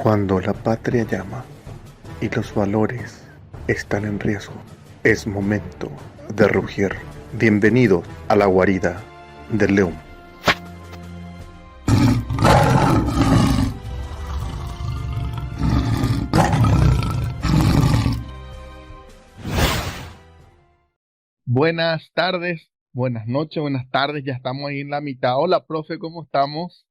Cuando la patria llama y los valores están en riesgo, es momento de rugir. Bienvenidos a la guarida del león. Buenas tardes, buenas noches, buenas tardes, ya estamos ahí en la mitad. Hola, profe, ¿cómo estamos?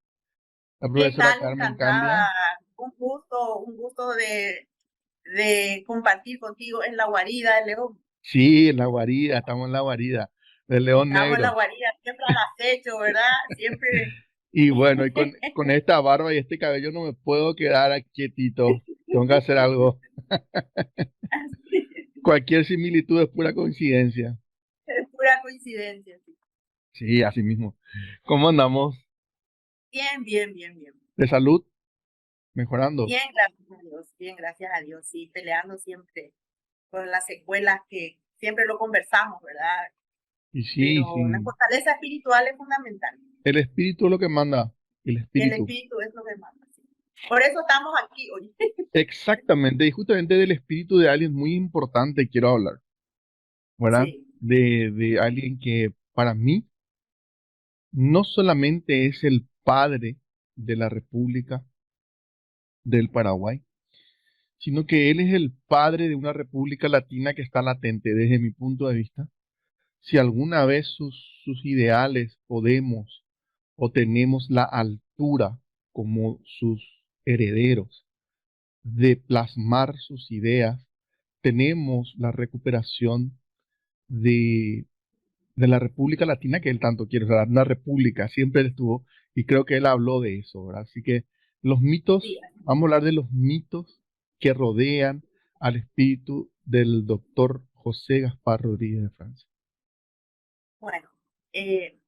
La ¿Qué profesora tal? Carmen Encantada. Candia. Un gusto de compartir contigo en la guarida de León. Sí, en la guarida, estamos en la guarida del León Estamos en la Negro. guarida, siempre al acecho, ¿verdad? Siempre. Y bueno, y con esta barba y este cabello no me puedo quedar aquí quietito. Tengo que hacer algo. Cualquier similitud es pura coincidencia. Es pura coincidencia. Sí. Sí, así mismo. ¿Cómo andamos? Bien, bien, bien, bien. ¿De salud? Mejorando. Bien, gracias a Dios. Bien, gracias a Dios. Sí, peleando siempre con las secuelas que siempre lo conversamos, ¿verdad? Y sí, Pero la sí. fortaleza espiritual es fundamental. El espíritu es lo que manda. El El espíritu. espíritu es lo que manda. Sí. Por eso estamos aquí hoy. Exactamente, y justamente del espíritu de alguien muy importante quiero hablar, ¿verdad? Sí. De alguien que para mí no solamente es el padre de la República del Paraguay, sino que él es el padre de una República Latina que está latente desde mi punto de vista. Si alguna vez sus ideales podemos o tenemos la altura como sus herederos de plasmar sus ideas, tenemos la recuperación de, de la República Latina que él tanto quiere, o sea, una república, siempre él estuvo, y creo que él habló de eso, ¿verdad? Así que los Sí. mitos, vamos a hablar de los mitos que rodean al espíritu del doctor José Gaspar Rodríguez de Francia. Bueno, eh,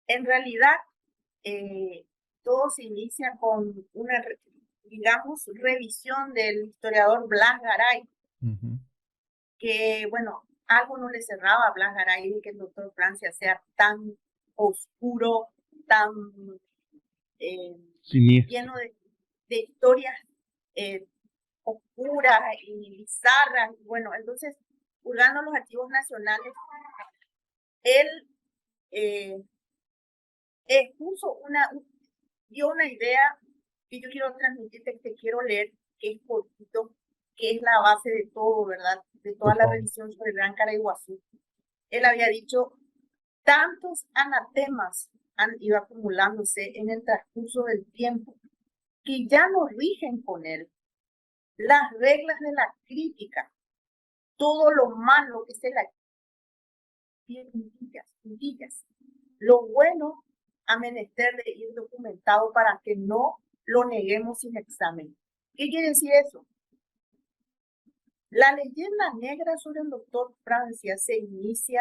en realidad, eh, todo se inicia con una, digamos, revisión del historiador Blas Garay, Ujú. que, bueno, algo no le cerraba a Blas Garay de que el doctor Francia sea tan oscuro, tan eh, Siniestro. lleno de historias eh, oscuras y bizarras. Bueno, entonces, hurgando los archivos nacionales, él eh, expuso dio una idea que yo quiero transmitirte, que te quiero leer, que es cortito, que es la base de todo, ¿verdad? De toda Por la favor. revisión sobre el Gran Caraiguazú. Él había dicho, tantos anatemas han ido acumulándose en el transcurso del tiempo que ya no rigen con él las reglas de la crítica, todo lo malo que se la puntillas. Lo bueno a menester de ir documentado para que no lo neguemos sin examen. ¿Qué quiere decir eso? La leyenda negra sobre el doctor Francia se inicia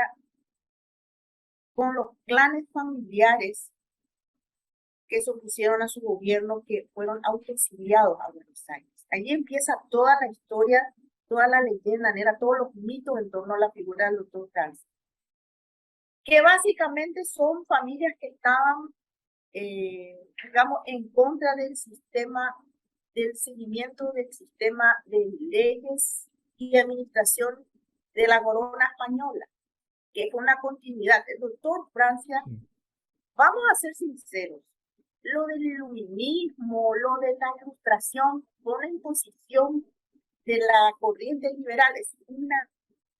con los clanes familiares que se opusieron a su gobierno, que fueron autoexiliados a Buenos Aires. Allí empieza toda la historia, toda la leyenda negra, todos los mitos en torno a la figura del doctor Francia, que básicamente son familias que estaban digamos, en contra del sistema, del seguimiento del sistema de leyes y de administración de la corona española, que fue una continuidad. El doctor Francia, Sí. vamos a ser sinceros, lo del iluminismo, lo de la ilustración, fue una imposición de la corriente liberal, es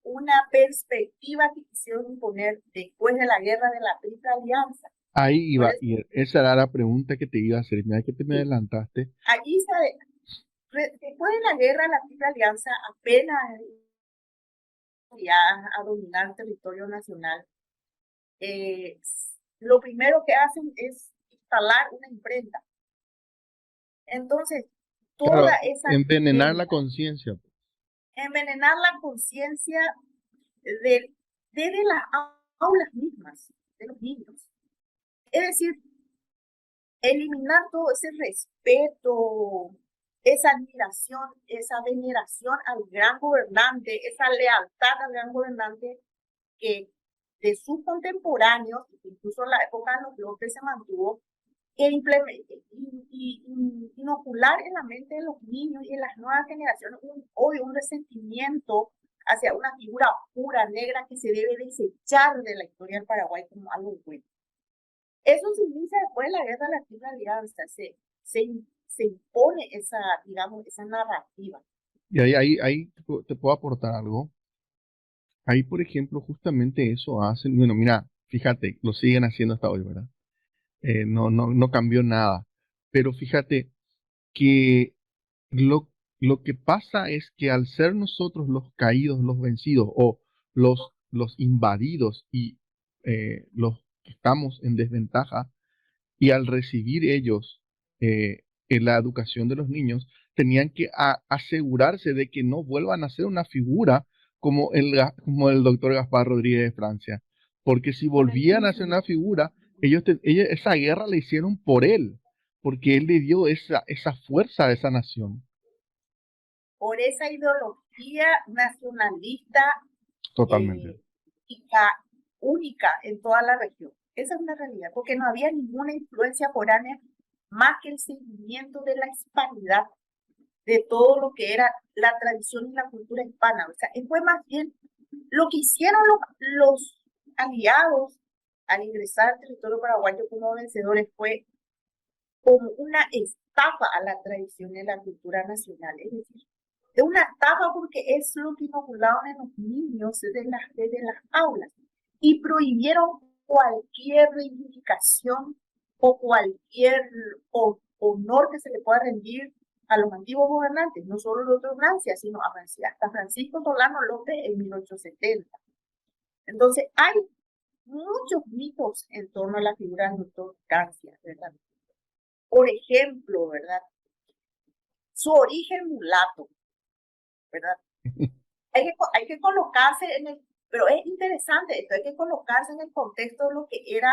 una perspectiva que quisieron imponer después de la guerra de la Triple Alianza. Ahí Por iba, eso, y esa era la pregunta que te iba a hacer. Mira que te me sí, adelantaste. allí después de la guerra, la Triple Alianza apenas ya a dominar el territorio nacional. Eh, lo primero que hacen es instalar una imprenta. Entonces, Claro, toda esa envenenar la leyenda, conciencia. envenenar la conciencia desde las aulas mismas de los niños. Es decir, eliminar todo ese respeto, esa admiración, esa veneración al gran gobernante, esa lealtad al gran gobernante que de sus contemporáneos, incluso en la época de los López se mantuvo, inocular en la mente de los niños y en las nuevas generaciones un odio, un resentimiento hacia una figura pura, negra, que se debe desechar de la historia del Paraguay como algo bueno. Eso se inicia después de la Guerra de la Triple Alianza, se impone esa, digamos, esa narrativa. Y ahí te puedo aportar algo. Ahí, por ejemplo, justamente eso hacen. Bueno, mira, fíjate, lo siguen haciendo hasta hoy, ¿verdad? No cambió nada. Pero fíjate que lo, lo que pasa es que al ser nosotros los caídos, los vencidos o los invadidos y los que estamos en desventaja, y al recibir ellos en la educación de los niños, tenían que asegurarse de que no vuelvan a ser una figura como el doctor Gaspar Rodríguez de Francia. Porque si volvían a ser una figura, ellos esa guerra la hicieron por él, porque él le dio esa fuerza a esa nación. Por esa ideología nacionalista Totalmente. única en toda la región. Esa es una realidad, porque no había ninguna influencia foránea más que el seguimiento de la hispanidad, de todo lo que era la tradición y la cultura hispana. O sea, fue más bien lo que hicieron los aliados al ingresar al territorio paraguayo como vencedores, fue como una estafa a la tradición y la cultura nacional. Es decir, es una estafa porque es lo que inocularon en los niños desde las aulas y prohibieron cualquier reivindicación o cualquier honor que se le pueda rendir a los antiguos gobernantes, no solo el doctor Francia, sino hasta Francisco Solano López en 1870. Entonces, hay muchos mitos en torno a la figura del doctor Francia, ¿verdad? Por ejemplo, ¿verdad? Su origen mulato, ¿verdad? Hay que colocarse pero es interesante esto, hay que colocarse en el contexto de lo que era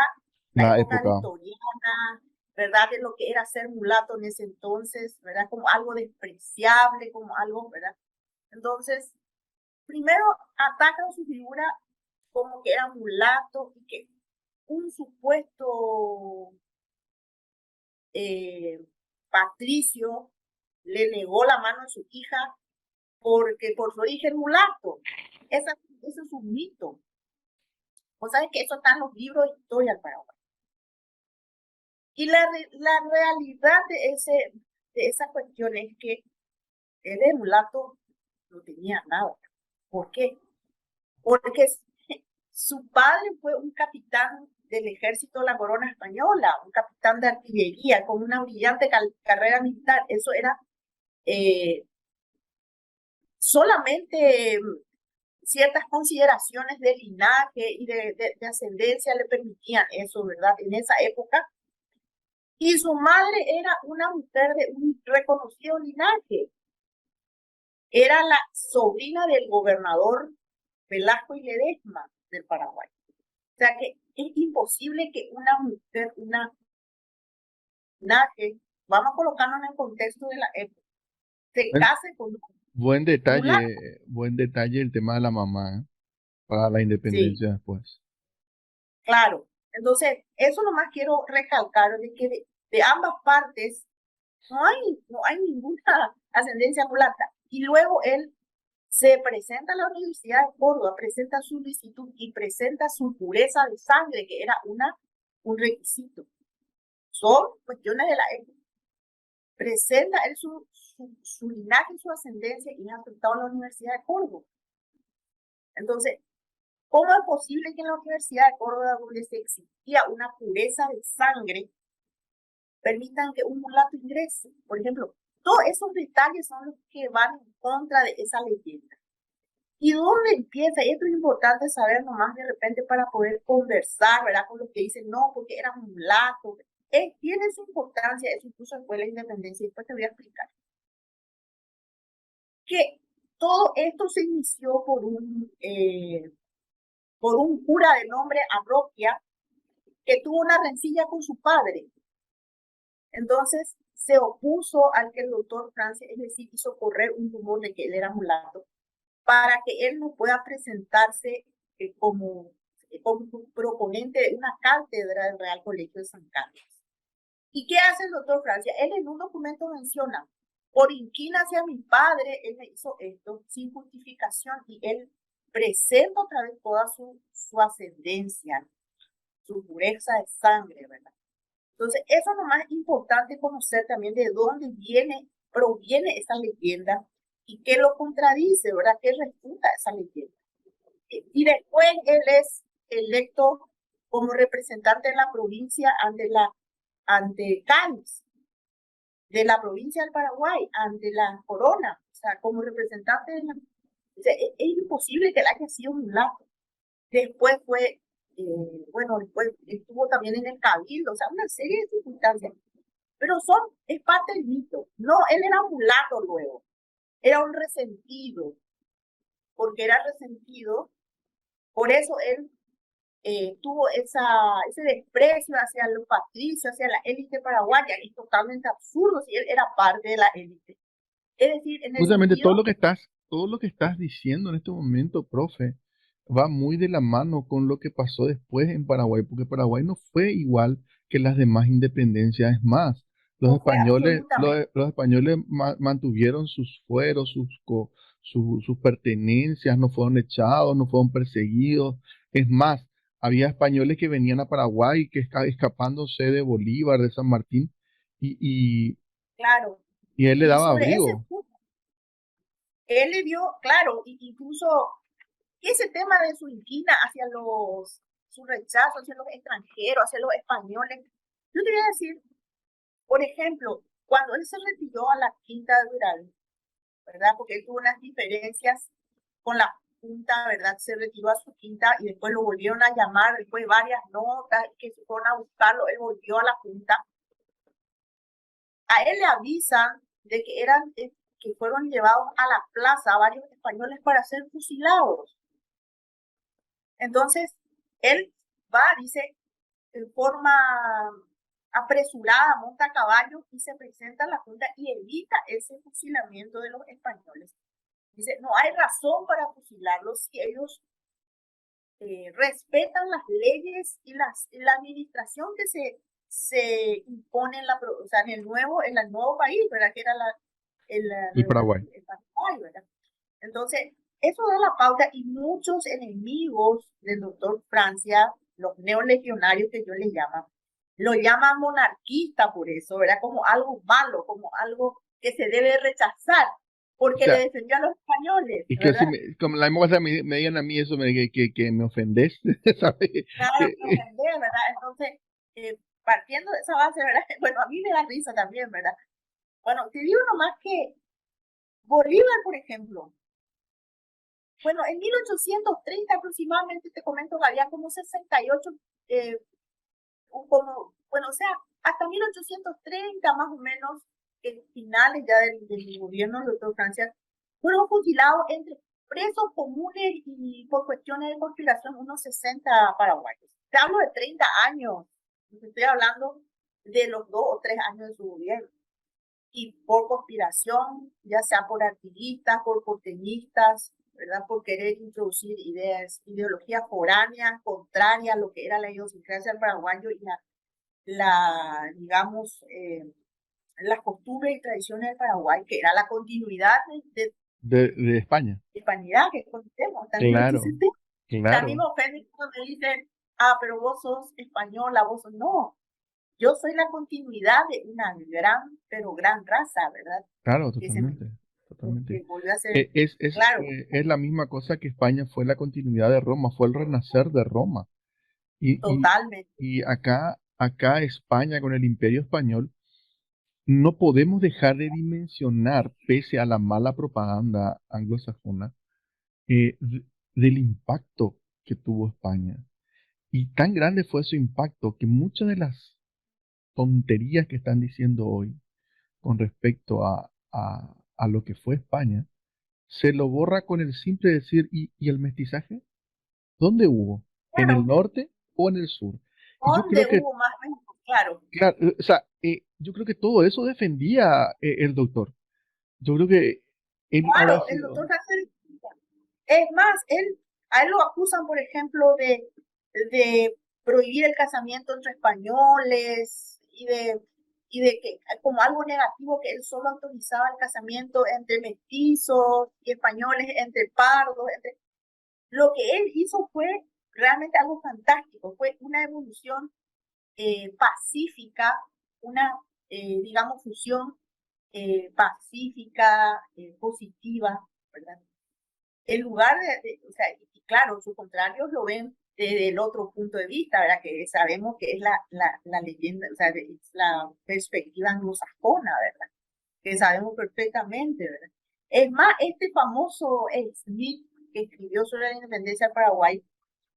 la época victoriana, ¿verdad? De lo que era ser mulato en ese entonces, ¿verdad? Como algo despreciable, como algo, ¿verdad? Entonces, primero atacan su figura como que era mulato y que un supuesto patricio le negó la mano a su hija porque por su origen mulato. Eso es un mito. Vos sabés que eso está en los libros de historia del Paraguay. Y la realidad de esa cuestión es que él de mulato no tenía nada. ¿Por qué? Porque su padre fue un capitán del ejército de la corona española, un capitán de artillería con una brillante carrera militar. Eso era solamente ciertas consideraciones de linaje y de ascendencia le permitían eso, ¿verdad? En esa época. Y su madre era una mujer de un reconocido linaje. Era la sobrina del gobernador Velasco y Ledesma del Paraguay. O sea que es imposible que una mujer, una linaje, vamos a colocarnos en el contexto de la época, se case con un buen detalle el tema de la mamá, para la independencia después. Claro. Entonces, eso nomás quiero recalcar, de que de ambas partes no hay ninguna ascendencia mulata. Y luego él se presenta a la Universidad de Córdoba, presenta su solicitud y presenta su pureza de sangre, que era un requisito. Son cuestiones de la época. Presenta él su linaje y su ascendencia y es aceptado en la Universidad de Córdoba. Entonces, ¿cómo es posible que en la Universidad de Córdoba, donde se exigía una pureza de sangre, permitan que un mulato ingrese? Por ejemplo, todos esos detalles son los que van en contra de esa leyenda. ¿Y dónde empieza? Y esto es importante saber nomás de repente para poder conversar, ¿verdad? Con los que dicen, no, porque era mulato. Tiene su importancia, eso incluso después de la independencia, y después te voy a explicar. Que todo esto se inició por un cura de nombre Arroquia, que tuvo una rencilla con su padre. Entonces se opuso al que el doctor Francia, es decir, hizo correr un rumor de que él era mulato, para que él no pueda presentarse como proponente de una cátedra del Real Colegio de San Carlos. ¿Y qué hace el doctor Francia? Él en un documento menciona, por inquina hacia mi padre, él me hizo esto sin justificación y él presenta otra vez toda su ascendencia, su pureza de sangre, ¿verdad? Entonces, eso es lo más importante conocer también de dónde proviene esa leyenda y qué lo contradice, ¿verdad? ¿Qué refuta esa leyenda? Y después él es electo como representante de la provincia ante Cádiz, de la provincia del Paraguay, ante la corona, o sea, como representante de la... O sea, es imposible que él haya sido un mulato. Después fue, bueno, después estuvo también en el Cabildo, o sea, una serie de circunstancias. Pero es parte del mito. No, él era mulato luego, era un resentido, porque era resentido, por eso él tuvo ese desprecio hacia los patricios, hacia la élite paraguaya, y totalmente absurdo si él era parte de la élite. Es decir, en el Justamente sentido, todo lo que estás diciendo en este momento, profe, va muy de la mano con lo que pasó después en Paraguay, porque Paraguay no fue igual que las demás independencias. Es más, no fue absolutamente, los españoles mantuvieron sus fueros, sus pertenencias, no fueron echados, no fueron perseguidos. Es más, había españoles que venían a Paraguay, que escapándose de Bolívar, de San Martín, y, y, claro. y él le Y daba sobre ese abrigo. punto, él le dio, claro, incluso ese tema de su inquina hacia su rechazo hacia los extranjeros, hacia los españoles. Yo te voy a decir, por ejemplo, cuando él se retiró a la Quinta de Dural, ¿verdad? Porque él tuvo unas diferencias con la Junta, ¿verdad? Se retiró a su quinta y después lo volvieron a llamar, después varias notas que se fueron a buscarlo, él volvió a la Junta. A él le avisan de que fueron llevados a la plaza varios españoles para ser fusilados. Entonces, él va, dice, en forma apresurada, monta a caballo y se presenta a la Junta y evita ese fusilamiento de los españoles. Dice, no hay razón para fusilarlos si ellos respetan las leyes y la administración que se impone o sea, en el nuevo país, ¿verdad? Que era El Paraguay. el Paraguay, ¿verdad? Entonces, eso da la pauta y muchos enemigos del doctor Francia, los neolegionarios que yo les llamo, lo llaman monarquista por eso, ¿verdad? Como algo malo, como algo que se debe rechazar, O porque le sea, defendió a los españoles, es que ¿verdad? como la misma cosa me digan a mí eso, que me ofendés, ¿sabes? Nada que ofender, ¿verdad? Entonces, partiendo de esa base, ¿verdad? Bueno, a mí me da risa también, ¿verdad? Bueno, te digo nomás que Bolívar, por ejemplo, bueno, en 1830 aproximadamente, te comento que había como 68, bueno, o sea, hasta 1830 más o menos, finales ya del gobierno del doctor Francia, fueron fusilados entre presos comunes y por cuestiones de conspiración unos 60 paraguayos. Te hablo de 30 años, estoy hablando de los 2 o 3 años de su gobierno. Y por conspiración, ya sea por activistas, por porteñistas, ¿verdad? Por querer introducir ideologías foráneas, contrarias a lo que era la idiosincrasia del paraguayo y digamos, las costumbres y tradiciones del Paraguay, que era la continuidad de De España. hispanidad que conocemos hasta Claro, 1860. A mí claro, me ofende cuando me dicen, pero vos sos española, vos sos... No, yo soy la continuidad de una gran, pero gran raza, ¿verdad? claro, Que totalmente, que totalmente. volvió a ser, claro, Es la misma cosa que España fue la continuidad de Roma, fue el renacer de Roma. Y, y, totalmente. y acá España con el Imperio Español, no podemos dejar de dimensionar, pese a la mala propaganda anglosajona, del impacto que tuvo España. Y tan grande fue su impacto que muchas de las tonterías que están diciendo hoy con respecto a lo que fue España, se lo borra con el simple decir, ¿y el mestizaje? ¿Dónde hubo? ¿En el Claro, norte o en el sur? Y yo creo ¿dónde que, hubo más México? Claro. claro, o sea, yo creo que todo eso defendía el doctor. Yo creo que él habrá Claro, el sido, doctor Sánchez, es más, a él lo acusan, por ejemplo, de prohibir el casamiento entre españoles y de y de que como algo negativo que él solo autorizaba el casamiento entre mestizos y españoles, entre pardos, lo que él hizo fue realmente algo fantástico, fue una evolución pacífica, una, digamos, fusión pacífica, positiva, ¿verdad? En lugar o sea, y claro, sus contrarios lo ven desde el otro punto de vista, ¿verdad? Que sabemos que es la leyenda, o sea, es la perspectiva anglosajona, ¿verdad? Que sabemos perfectamente, ¿verdad? Es más, este famoso Smith que escribió sobre la independencia del Paraguay,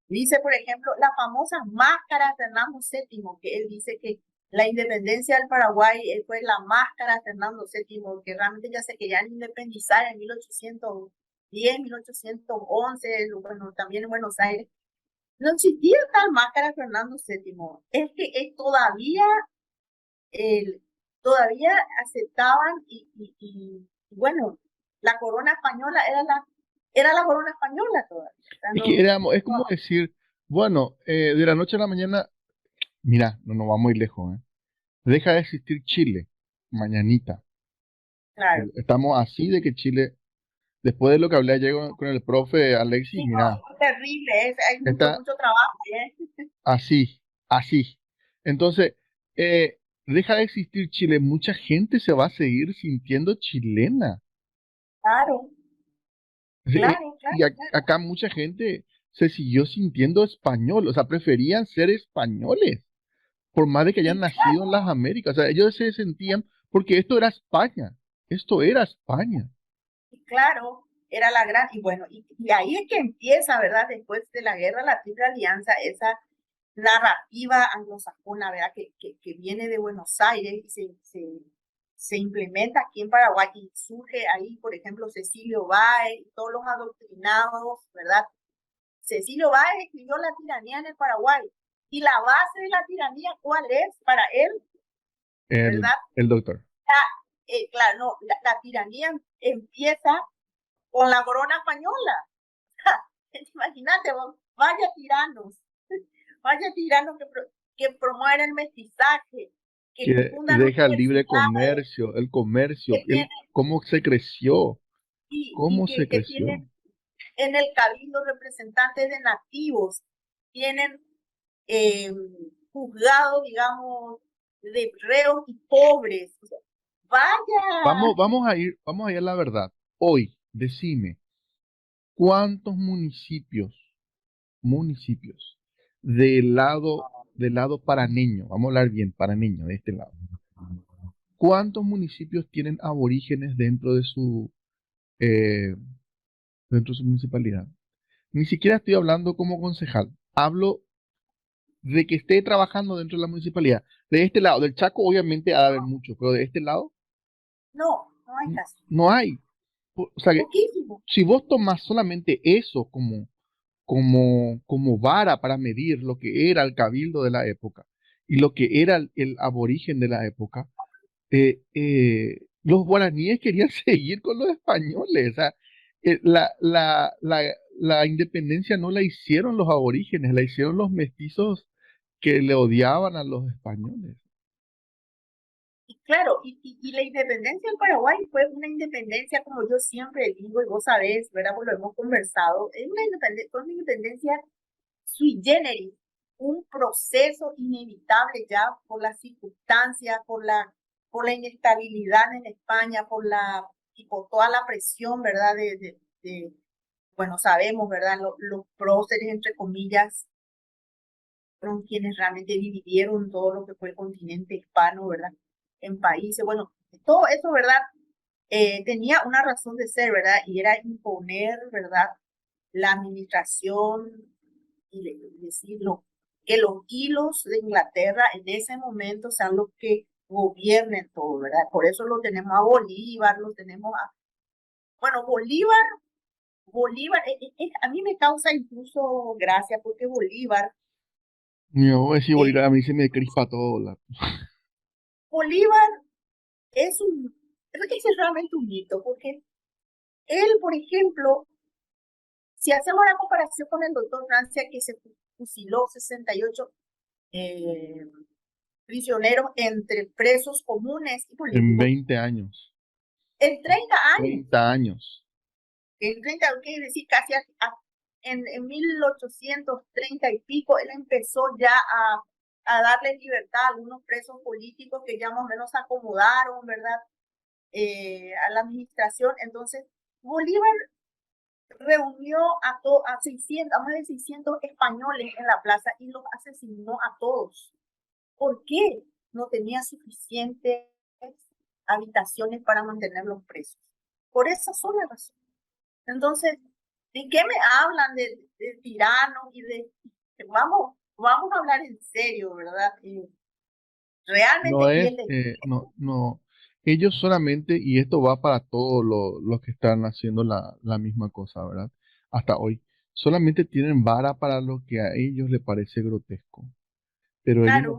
dice, por ejemplo, la famosa máscara de Fernando VII, que él dice que la independencia del Paraguay fue la máscara de Fernando VII, que realmente ya se querían independizar en 1810, 1811, bueno, también en Buenos Aires. No existía tal máscara de Fernando VII, es que todavía aceptaban y bueno, la corona española era la corona española todavía. O sea, Es que es como decir, bueno, de la noche a la mañana, mira, no nos vamos a ir lejos, ¿eh? Deja de existir Chile, mañanita. claro. Estamos así de que Chile, después de lo que hablé ayer con el profe Alexis, Sí, no, mira, es terrible, hay mucho, está mucho trabajo, ¿eh? así, así. Entonces, deja de existir Chile, mucha gente se va a seguir sintiendo chilena. Claro, claro, Y claro, claro. acá mucha gente se siguió sintiendo español, o sea, preferían ser españoles, por más de que hayan Y nacido en las Américas. O sea, ellos se sentían, porque esto era España. claro, era la gran, y bueno, y ahí es que empieza, ¿verdad? Después de la guerra, la Triple Alianza, esa narrativa anglosajona, ¿verdad? Que viene de Buenos Aires y se implementa aquí en Paraguay y surge ahí, por ejemplo, Cecilio Báez y todos los adoctrinados, ¿verdad? Cecilio Báez escribió La tiranía en el Paraguay. Y la base de la tiranía, ¿cuál es para él? ¿Verdad? El doctor. Claro, no, la tiranía empieza con la corona española. Imagínate, vaya tiranos que promueven el mestizaje, que Que fundan deja el libre universidades, comercio, que tienen, cómo se creció, y cómo se que creció. tienen en el cabildo representantes de nativos, tienen eh, juzgados, digamos, de reos y pobres. O sea, vaya, Vamos a ir a la verdad. Hoy, decime, ¿cuántos municipios del lado paraneño, vamos a hablar bien, paraneño, de este lado, cuántos municipios tienen aborígenes eh, dentro de su municipalidad? Ni siquiera estoy hablando como concejal, hablo de que esté trabajando dentro de la municipalidad. De este lado, del Chaco, obviamente ha de haber mucho, pero de este lado no hay caso. no hay. O sea, que Poquísimo. si vos tomás solamente eso como vara para medir lo que era el cabildo de la época y lo que era el aborigen de la época, los guaraníes querían seguir con los españoles. O sea, la independencia no la hicieron los aborígenes, la hicieron los mestizos que le odiaban a los españoles. Y claro, y la independencia del Paraguay fue una independencia, como yo siempre digo, y vos sabés, ¿verdad? Pues lo hemos conversado, es fue una independencia sui generis, un proceso inevitable ya por las circunstancias, por la inestabilidad en España, y por toda la presión, ¿verdad? Bueno, sabemos, ¿verdad? Los próceres, entre comillas, fueron quienes realmente dividieron todo lo que fue el continente hispano, ¿verdad? En países, bueno, todo eso, ¿verdad? Tenía una razón de ser, ¿verdad? Y era imponer, ¿verdad? La administración y decirlo, que los hilos de Inglaterra en ese momento sean los que gobiernen todo, ¿verdad? Por eso lo tenemos a Bolívar, lo tenemos a... Bueno, Bolívar, a mí me causa incluso gracia porque Bolívar, Mi voy a decir, eh, Bolívar, a mí se me crispa todo. Bolívar es realmente un mito, porque él, por ejemplo, si hacemos la comparación con el doctor Francia que se fusiló 68, prisioneros entre presos comunes y En políticos. 20 años. En 30 años. 30 años. En 30, quiere decir casi en 1830 y pico, él empezó ya a darle libertad a algunos presos políticos que ya más o menos se acomodaron, ¿verdad? A la administración. Entonces, Bolívar reunió a 600, a más de 600 españoles en la plaza y los asesinó a todos. ¿Por qué? No tenía suficientes habitaciones para mantenerlos presos. Por esa sola razón. Entonces, ¿de qué me hablan de tiranos y de... Vamos a hablar en serio, ¿verdad? Realmente, No y es, no. Ellos solamente, y esto va para todos los que están haciendo la misma cosa, ¿verdad? Hasta hoy, solamente tienen vara para lo que a ellos les parece grotesco. Pero ellos claro,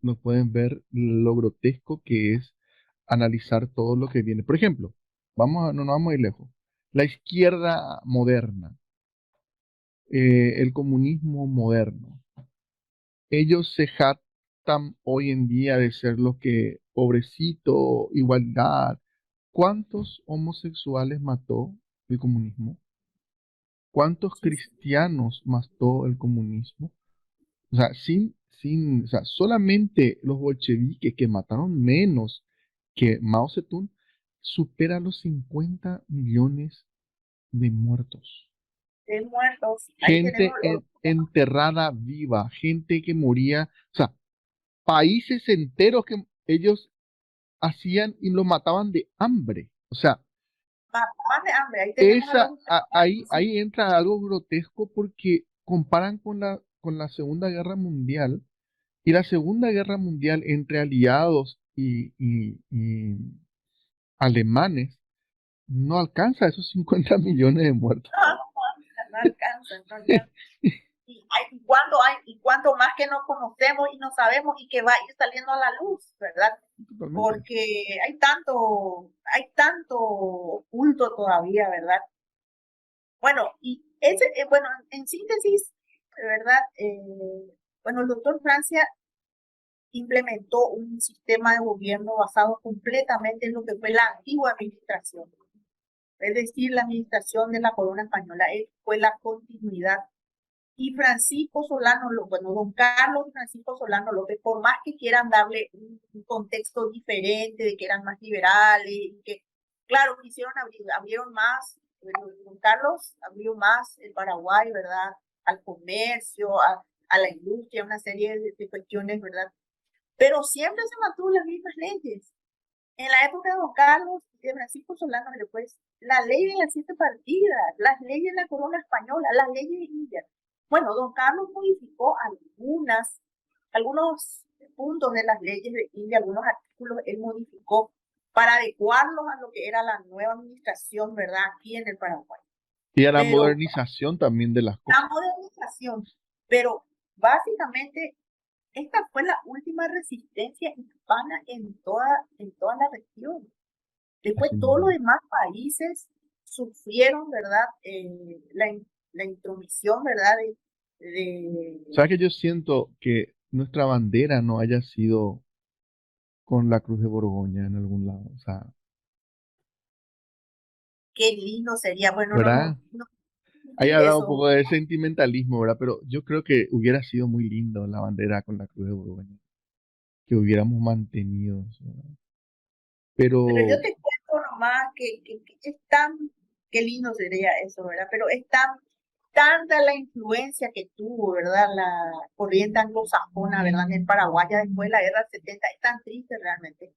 no pueden ver lo grotesco que es analizar todo lo que viene. Por ejemplo, no nos vamos a ir lejos. La izquierda moderna, el comunismo moderno. Ellos se jactan hoy en día de ser los que, pobrecito, igualdad. ¿Cuántos homosexuales mató el comunismo? ¿Cuántos muchísimo. cristianos mató el comunismo? O sea, o sea, solamente los bolcheviques que mataron menos que Mao Zedong superan los 50 millones de muertos. De muertos, ahí tenemos Gente enterrada viva, gente que moría, o sea, países enteros que ellos hacían y los mataban de hambre. O sea, mataban de hambre, ahí tenemos a los ahí entra algo grotesco porque comparan con la Segunda Guerra Mundial y la Segunda Guerra Mundial entre aliados y alemanes no alcanza esos 50 millones de muertos. no alcanzan, no alcanzan. Y cuánto más que no conocemos y no sabemos y que va a ir saliendo a la luz, ¿verdad? Totalmente. Porque hay tanto oculto todavía, ¿verdad? Bueno, y bueno, en síntesis, ¿verdad? Bueno, el doctor Francia implementó un sistema de gobierno basado completamente en lo que fue la antigua administración, es decir, la administración de la corona española, fue la continuidad. Y Francisco Solano, bueno, don Carlos y Francisco Solano López, por más que quieran darle un contexto diferente, de que eran más liberales, y que, claro, abrieron más, don Carlos abrió más el Paraguay, ¿verdad? Al comercio, a la industria, una serie de cuestiones, ¿verdad? Pero siempre se mantuvo las mismas leyes. En la época de don Carlos y de Francisco Solano, pues, la ley de las 7 partidas, las leyes de la corona española, las leyes de India. Bueno, don Carlos modificó algunos puntos de las leyes de India, algunos artículos él modificó para adecuarlos a lo que era la nueva administración, ¿verdad? Aquí en el Paraguay. Y a la Pero modernización también de las la cosas. modernización, pero básicamente esta fue la última resistencia hispana en toda la región. Después Así todos los mismo. demás países sufrieron, ¿verdad? La intromisión, ¿verdad? ¿Sabes que yo siento que nuestra bandera no haya sido con la Cruz de Borgoña en algún lado? O sea, Qué lindo sería. Bueno, ¿verdad? no Ahí sentí ha dado un eso. poco de sentimentalismo, ¿verdad? Pero yo creo que hubiera sido muy lindo la bandera con la Cruz de Borgoña, que hubiéramos mantenido eso, ¿verdad? Pero yo Pero, te cuento nomás que es qué lindo sería eso, ¿verdad? Pero es tanta la influencia que tuvo, ¿verdad? La corriente anglosajona, ¿verdad? En el Paraguay ya después de la guerra del 70, es tan triste realmente.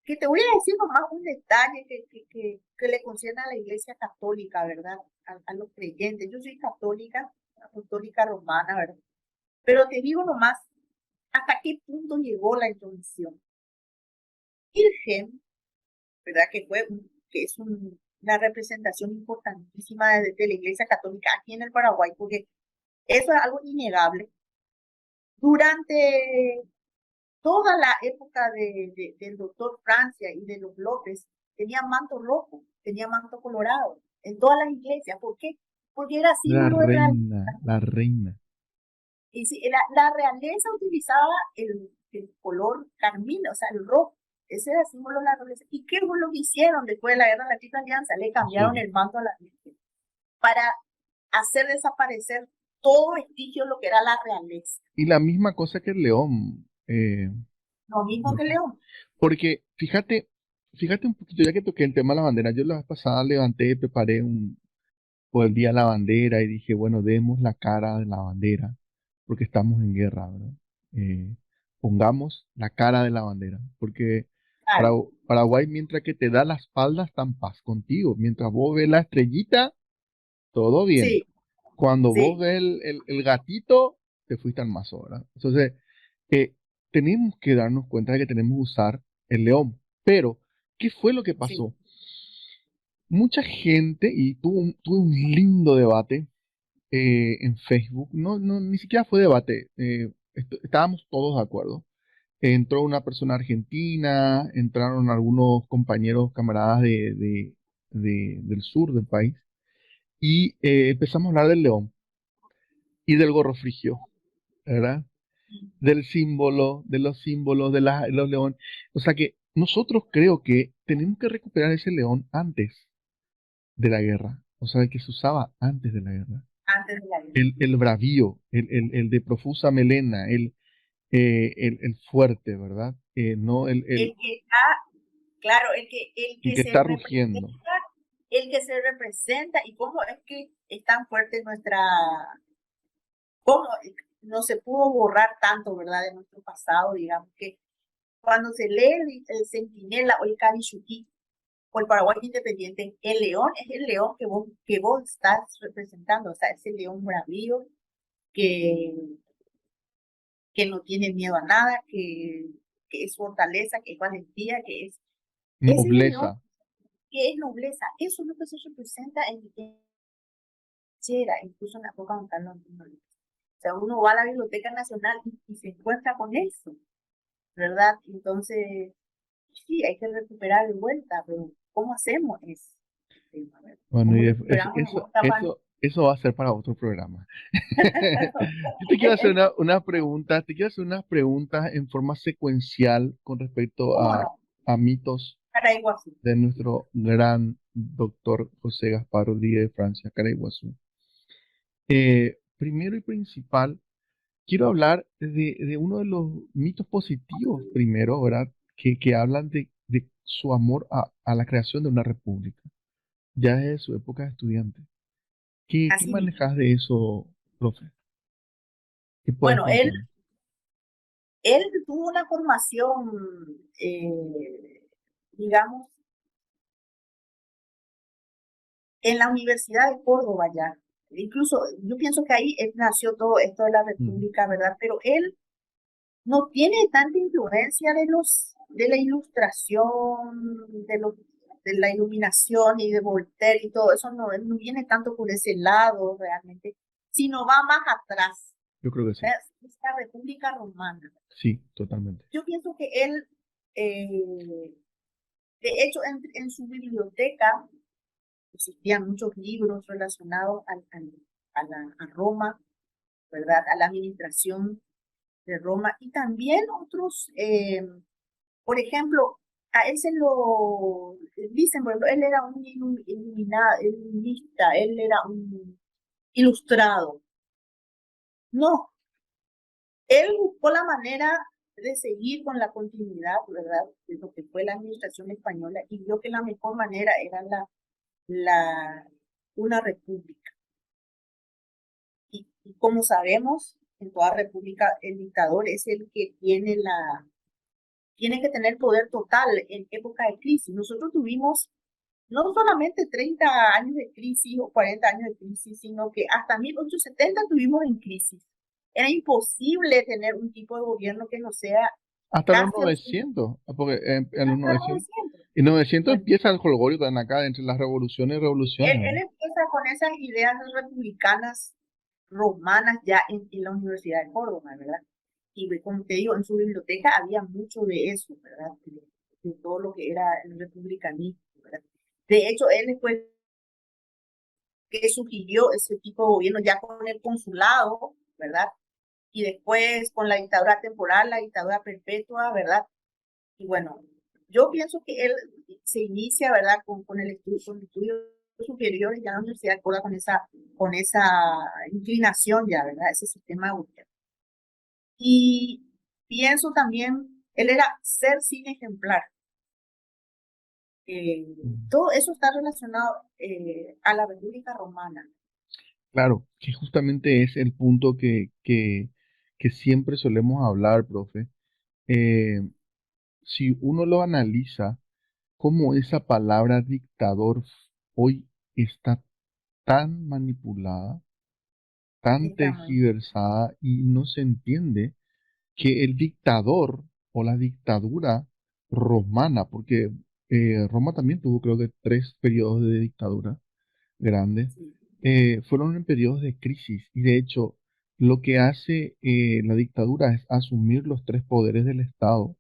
Que te voy a decir nomás un detalle que le concierne a la Iglesia Católica, ¿verdad? A los creyentes. Yo soy católica romana, ¿verdad? Pero te digo nomás hasta qué punto llegó la intromisión. Virgen, ¿verdad? Que es una representación importantísima de la Iglesia Católica aquí en el Paraguay, porque eso es algo innegable. Durante toda la época del doctor Francia y de los López, tenía manto rojo, tenía manto colorado en todas las iglesias. ¿Por qué? Porque era la símbolo de realeza. reina, la reina. Y si, la realeza utilizaba el color carmín, o sea, el rojo. Ese era el símbolo de la realeza. ¿Y qué fue lo que hicieron después de la guerra de la Triple Alianza? Le cambiaron Sí. el manto a la Virgen para hacer desaparecer todo vestigio de lo que era la realeza. Y la misma cosa que el león. Lo mismo que León. Porque fíjate un poquito, ya que toqué el tema de la bandera, yo la vez pasada levanté y preparé por el día de la bandera y dije, bueno, demos la cara de la bandera, porque estamos en guerra, ¿verdad? Eh, Pongamos la cara de la bandera, porque Claro, Paraguay, mientras que te da la espalda, está en paz contigo. Mientras vos ves la estrellita, todo bien. sí, Cuando vos sí, ves el gatito, te fuiste al mazo, ¿verdad? Entonces, eh, tenemos que darnos cuenta de que tenemos que usar el león. Pero, ¿qué fue lo que sí. pasó? Mucha gente, y tuve un lindo debate en Facebook, ni siquiera fue debate, estábamos todos de acuerdo. Entró una persona argentina, entraron algunos compañeros, camaradas del sur del país, y empezamos a hablar del león y del gorro frigio, ¿verdad? Del símbolo, de los símbolos de los leones. O sea que nosotros creo que tenemos que recuperar ese león antes de la guerra, o sea, el que se usaba antes de la guerra. Antes de la guerra. El bravío, el de profusa melena, el fuerte, ¿verdad? No El que está, claro, el el que que se está rugiendo. representa, el que se representa y cómo es que es tan fuerte nuestra, cómo no se pudo borrar tanto, ¿verdad? De nuestro pasado, digamos que cuando se lee el Centinela o el Cabichuquí o el Paraguay Independiente, el león es el león que vos estás representando, o sea, es el león bravío que, que no tiene miedo a nada, que es fortaleza, que es valentía, ese es el león Nobleza. que es nobleza. Eso es lo que se representa en Chera, incluso en la época de Juan Carlos Antonio. O sea, uno va a la Biblioteca Nacional y se encuentra con eso, ¿verdad? Entonces, sí, hay que recuperar de vuelta, pero ¿cómo hacemos eso? Bueno, ¿Cómo y recuperamos de vuelta para... eso va a ser para otro programa. Yo te quiero hacer una pregunta, te quiero hacer unas preguntas en forma secuencial con respecto ¿Cómo no? a mitos Para Iguazú. de nuestro gran doctor José Gaspar Rodríguez de Francia, Caraiguazú. Primero y principal, quiero hablar de uno de los mitos positivos primero, ¿verdad? Que hablan de su amor a la creación de una república, ya desde su época de estudiante. ¿Qué Así mismo. manejas de eso, profe? ¿Qué puedes Bueno, contar? él tuvo una formación, digamos, en la Universidad de Córdoba ya. Incluso yo pienso que ahí nació todo esto de la Mm. República, ¿verdad? Pero él no tiene tanta influencia de la ilustración, de la iluminación y de Voltaire y todo eso, no, él no viene tanto por ese lado realmente, sino va más atrás, Yo creo que sí. ¿ves? Esta República Romana. Sí, totalmente. Yo pienso que él, de hecho, en su biblioteca existían muchos libros relacionados a Roma, ¿verdad? A la administración de Roma y también otros, por ejemplo, a él se lo dicen, por ejemplo, él era un iluminista, él era un ilustrado. No, él buscó la manera de seguir con la continuidad, ¿verdad? De lo que fue la administración española y vio que la mejor manera era la, una república. Y como sabemos, en toda república el dictador es el que tiene que tener poder total en época de crisis. Nosotros tuvimos no solamente 30 años de crisis o 40 años de crisis, sino que hasta 1870 tuvimos en crisis. Era imposible tener un tipo de gobierno que no sea Hasta los casi al 900, porque en los hasta 900, 900. y 900 Bueno, empieza el jolgorio tan acá entre las revoluciones y revoluciones, él ¿verdad? empieza con esas ideas republicanas romanas ya en la Universidad de Córdoba, ¿verdad? Y como te digo, en su biblioteca había mucho de eso, ¿verdad? De todo lo que era el republicanismo, ¿verdad? De hecho, él después que sugirió ese tipo de gobierno ya con el consulado, ¿verdad? y después con la dictadura temporal, la dictadura perpetua, ¿verdad? Y bueno, yo pienso que él se inicia, ¿verdad? Con el estudio, con estudios superiores ya en la universidad de Córdoba con esa inclinación ya, ¿verdad? Ese sistema de gobierno. Y pienso también, él era ser sin ejemplar. Todo eso está relacionado a la República Romana. Claro, que justamente es el punto que siempre solemos hablar, profe. Eh, si uno lo analiza, cómo esa palabra dictador hoy está tan manipulada, tan Está muy tergiversada y no se entiende que el dictador o la dictadura romana, porque Roma también tuvo creo que 3 periodos de dictadura grandes, sí, fueron en periodos de crisis y de hecho lo que hace la dictadura es asumir los 3 poderes del Estado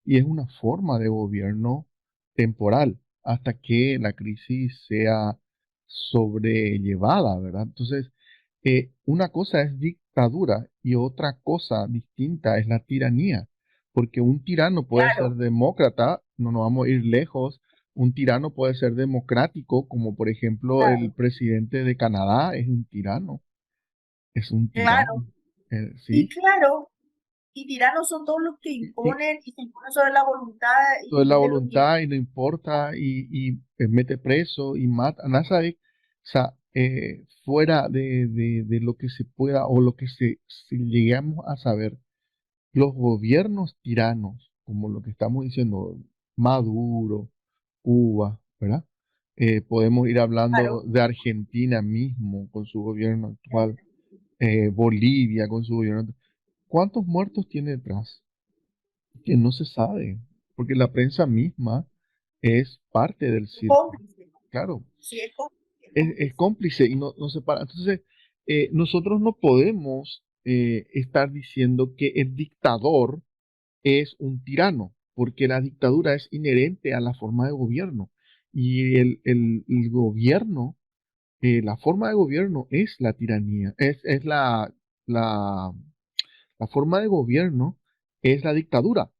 y es una forma de gobierno temporal hasta que la crisis sea sobrellevada, ¿verdad? Entonces, una cosa es dictadura y otra cosa distinta es la tiranía, porque un tirano puede ser claro, demócrata, no nos vamos a ir lejos, un tirano puede ser democrático, como por ejemplo el claro, presidente de Canadá es un claro. tirano, Y ¿sí? claro, y tiranos son todos los que Y, imponen y se imponen sobre la voluntad todo es la de los voluntad y no importa y mete preso y mata. Nada sabe, o sea, fuera de lo que se pueda o lo que si llegamos a saber, los gobiernos tiranos, como lo que estamos diciendo, Maduro, Cuba, ¿verdad? Podemos ir hablando claro, de Argentina mismo con su gobierno actual, Bolivia con su gobierno actual. ¿Cuántos muertos tiene detrás? Que no se sabe, porque la prensa misma es parte del circo. cómplice. Claro, Sí, es cómplice, es es cómplice. cómplice y no se para. Entonces, nosotros no podemos estar diciendo que el dictador es un tirano, porque la dictadura es inherente a la forma de gobierno. Y el gobierno, la forma de gobierno es la tiranía, es la, la forma de gobierno es la dictadura.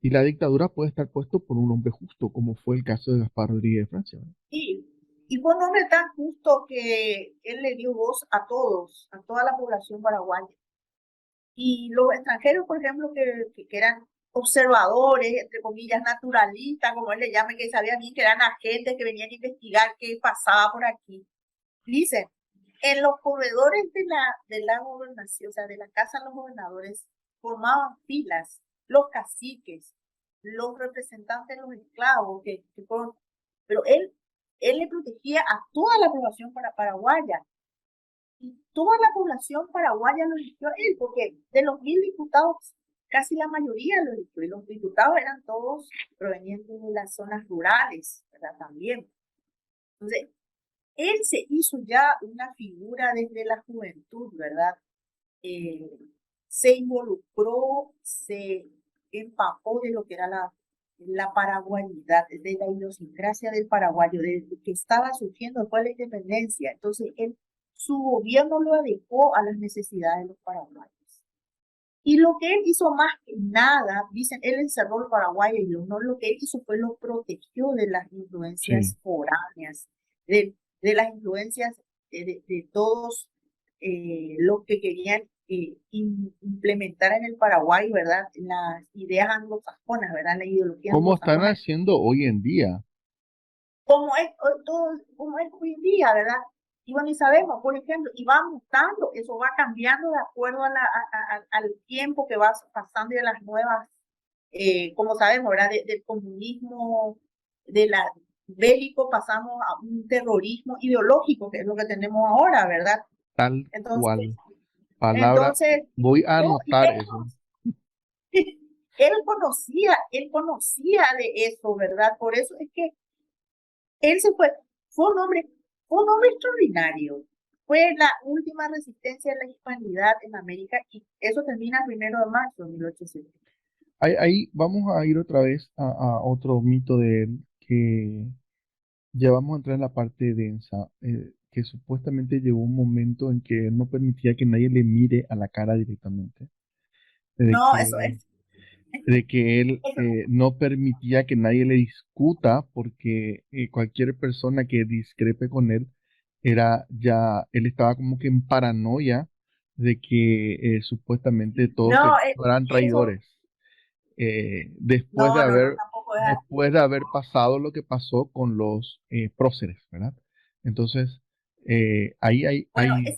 Y la dictadura puede estar puesto por un hombre justo, como fue el caso de Gaspar Rodríguez de Francia, ¿verdad? Y fue un hombre tan justo que él le dio voz a todos, a toda la población paraguaya. Y los extranjeros, por ejemplo, que eran observadores, entre comillas, naturalistas, como él le llama, que sabían bien que eran agentes que venían a investigar qué pasaba por aquí. Dicen, en los corredores de la gobernación, o sea, de la casa de los gobernadores, formaban filas los caciques, los representantes de los esclavos, pero él le protegía a toda la población paraguaya. Y toda la población paraguaya lo eligió a él, porque de los 1000 diputados, casi la mayoría lo eligió, y los diputados eran todos provenientes de las zonas rurales, ¿verdad? También. Entonces, él se hizo ya una figura desde la juventud, ¿verdad? Eh, Se involucró, se empapó de lo que era la paraguayidad, de la idiosincrasia del paraguayo, desde que estaba surgiendo después de la independencia. Entonces, su gobierno lo adecuó a las necesidades de los paraguayos. Y lo que él hizo más que nada, dicen, él encerró al paraguayo y no, lo que él hizo fue lo protegió de las Sí. influencias foráneas, de las influencias de todos los que querían implementar en el Paraguay, ¿verdad? Las ideas anglosajonas, ¿verdad? La ideología ¿Cómo están anglosajona, haciendo hoy en día? como es hoy en día, ¿verdad? Y bueno, y sabemos, por ejemplo, y va mutando, eso va cambiando de acuerdo al tiempo que va pasando y a las nuevas, como sabemos, ¿verdad? Del comunismo, de la bélico, pasamos a un terrorismo ideológico, que es lo que tenemos ahora, ¿verdad? Tal Entonces, cual. Palabra, entonces, voy a no, y anotar eso. él conocía de eso, ¿verdad? Por eso es que él fue un hombre, fue un hombre extraordinario. Fue la última resistencia de la hispanidad en América y eso termina el 1 de marzo de 1800. Ahí vamos a ir otra vez a otro mito de él, que ya vamos a entrar en la parte densa. que supuestamente llegó un momento en que no permitía que nadie le mire a la cara directamente, de No, eso que, es, de que él eso, no permitía que nadie le discuta porque cualquier persona que discrepe con él él estaba como que en paranoia de que supuestamente todos no, fueran eso, traidores. no, no, no, tampoco es así. Después de haber pasado lo que pasó con los próceres, ¿verdad? Entonces, ahí Bueno, hay dos,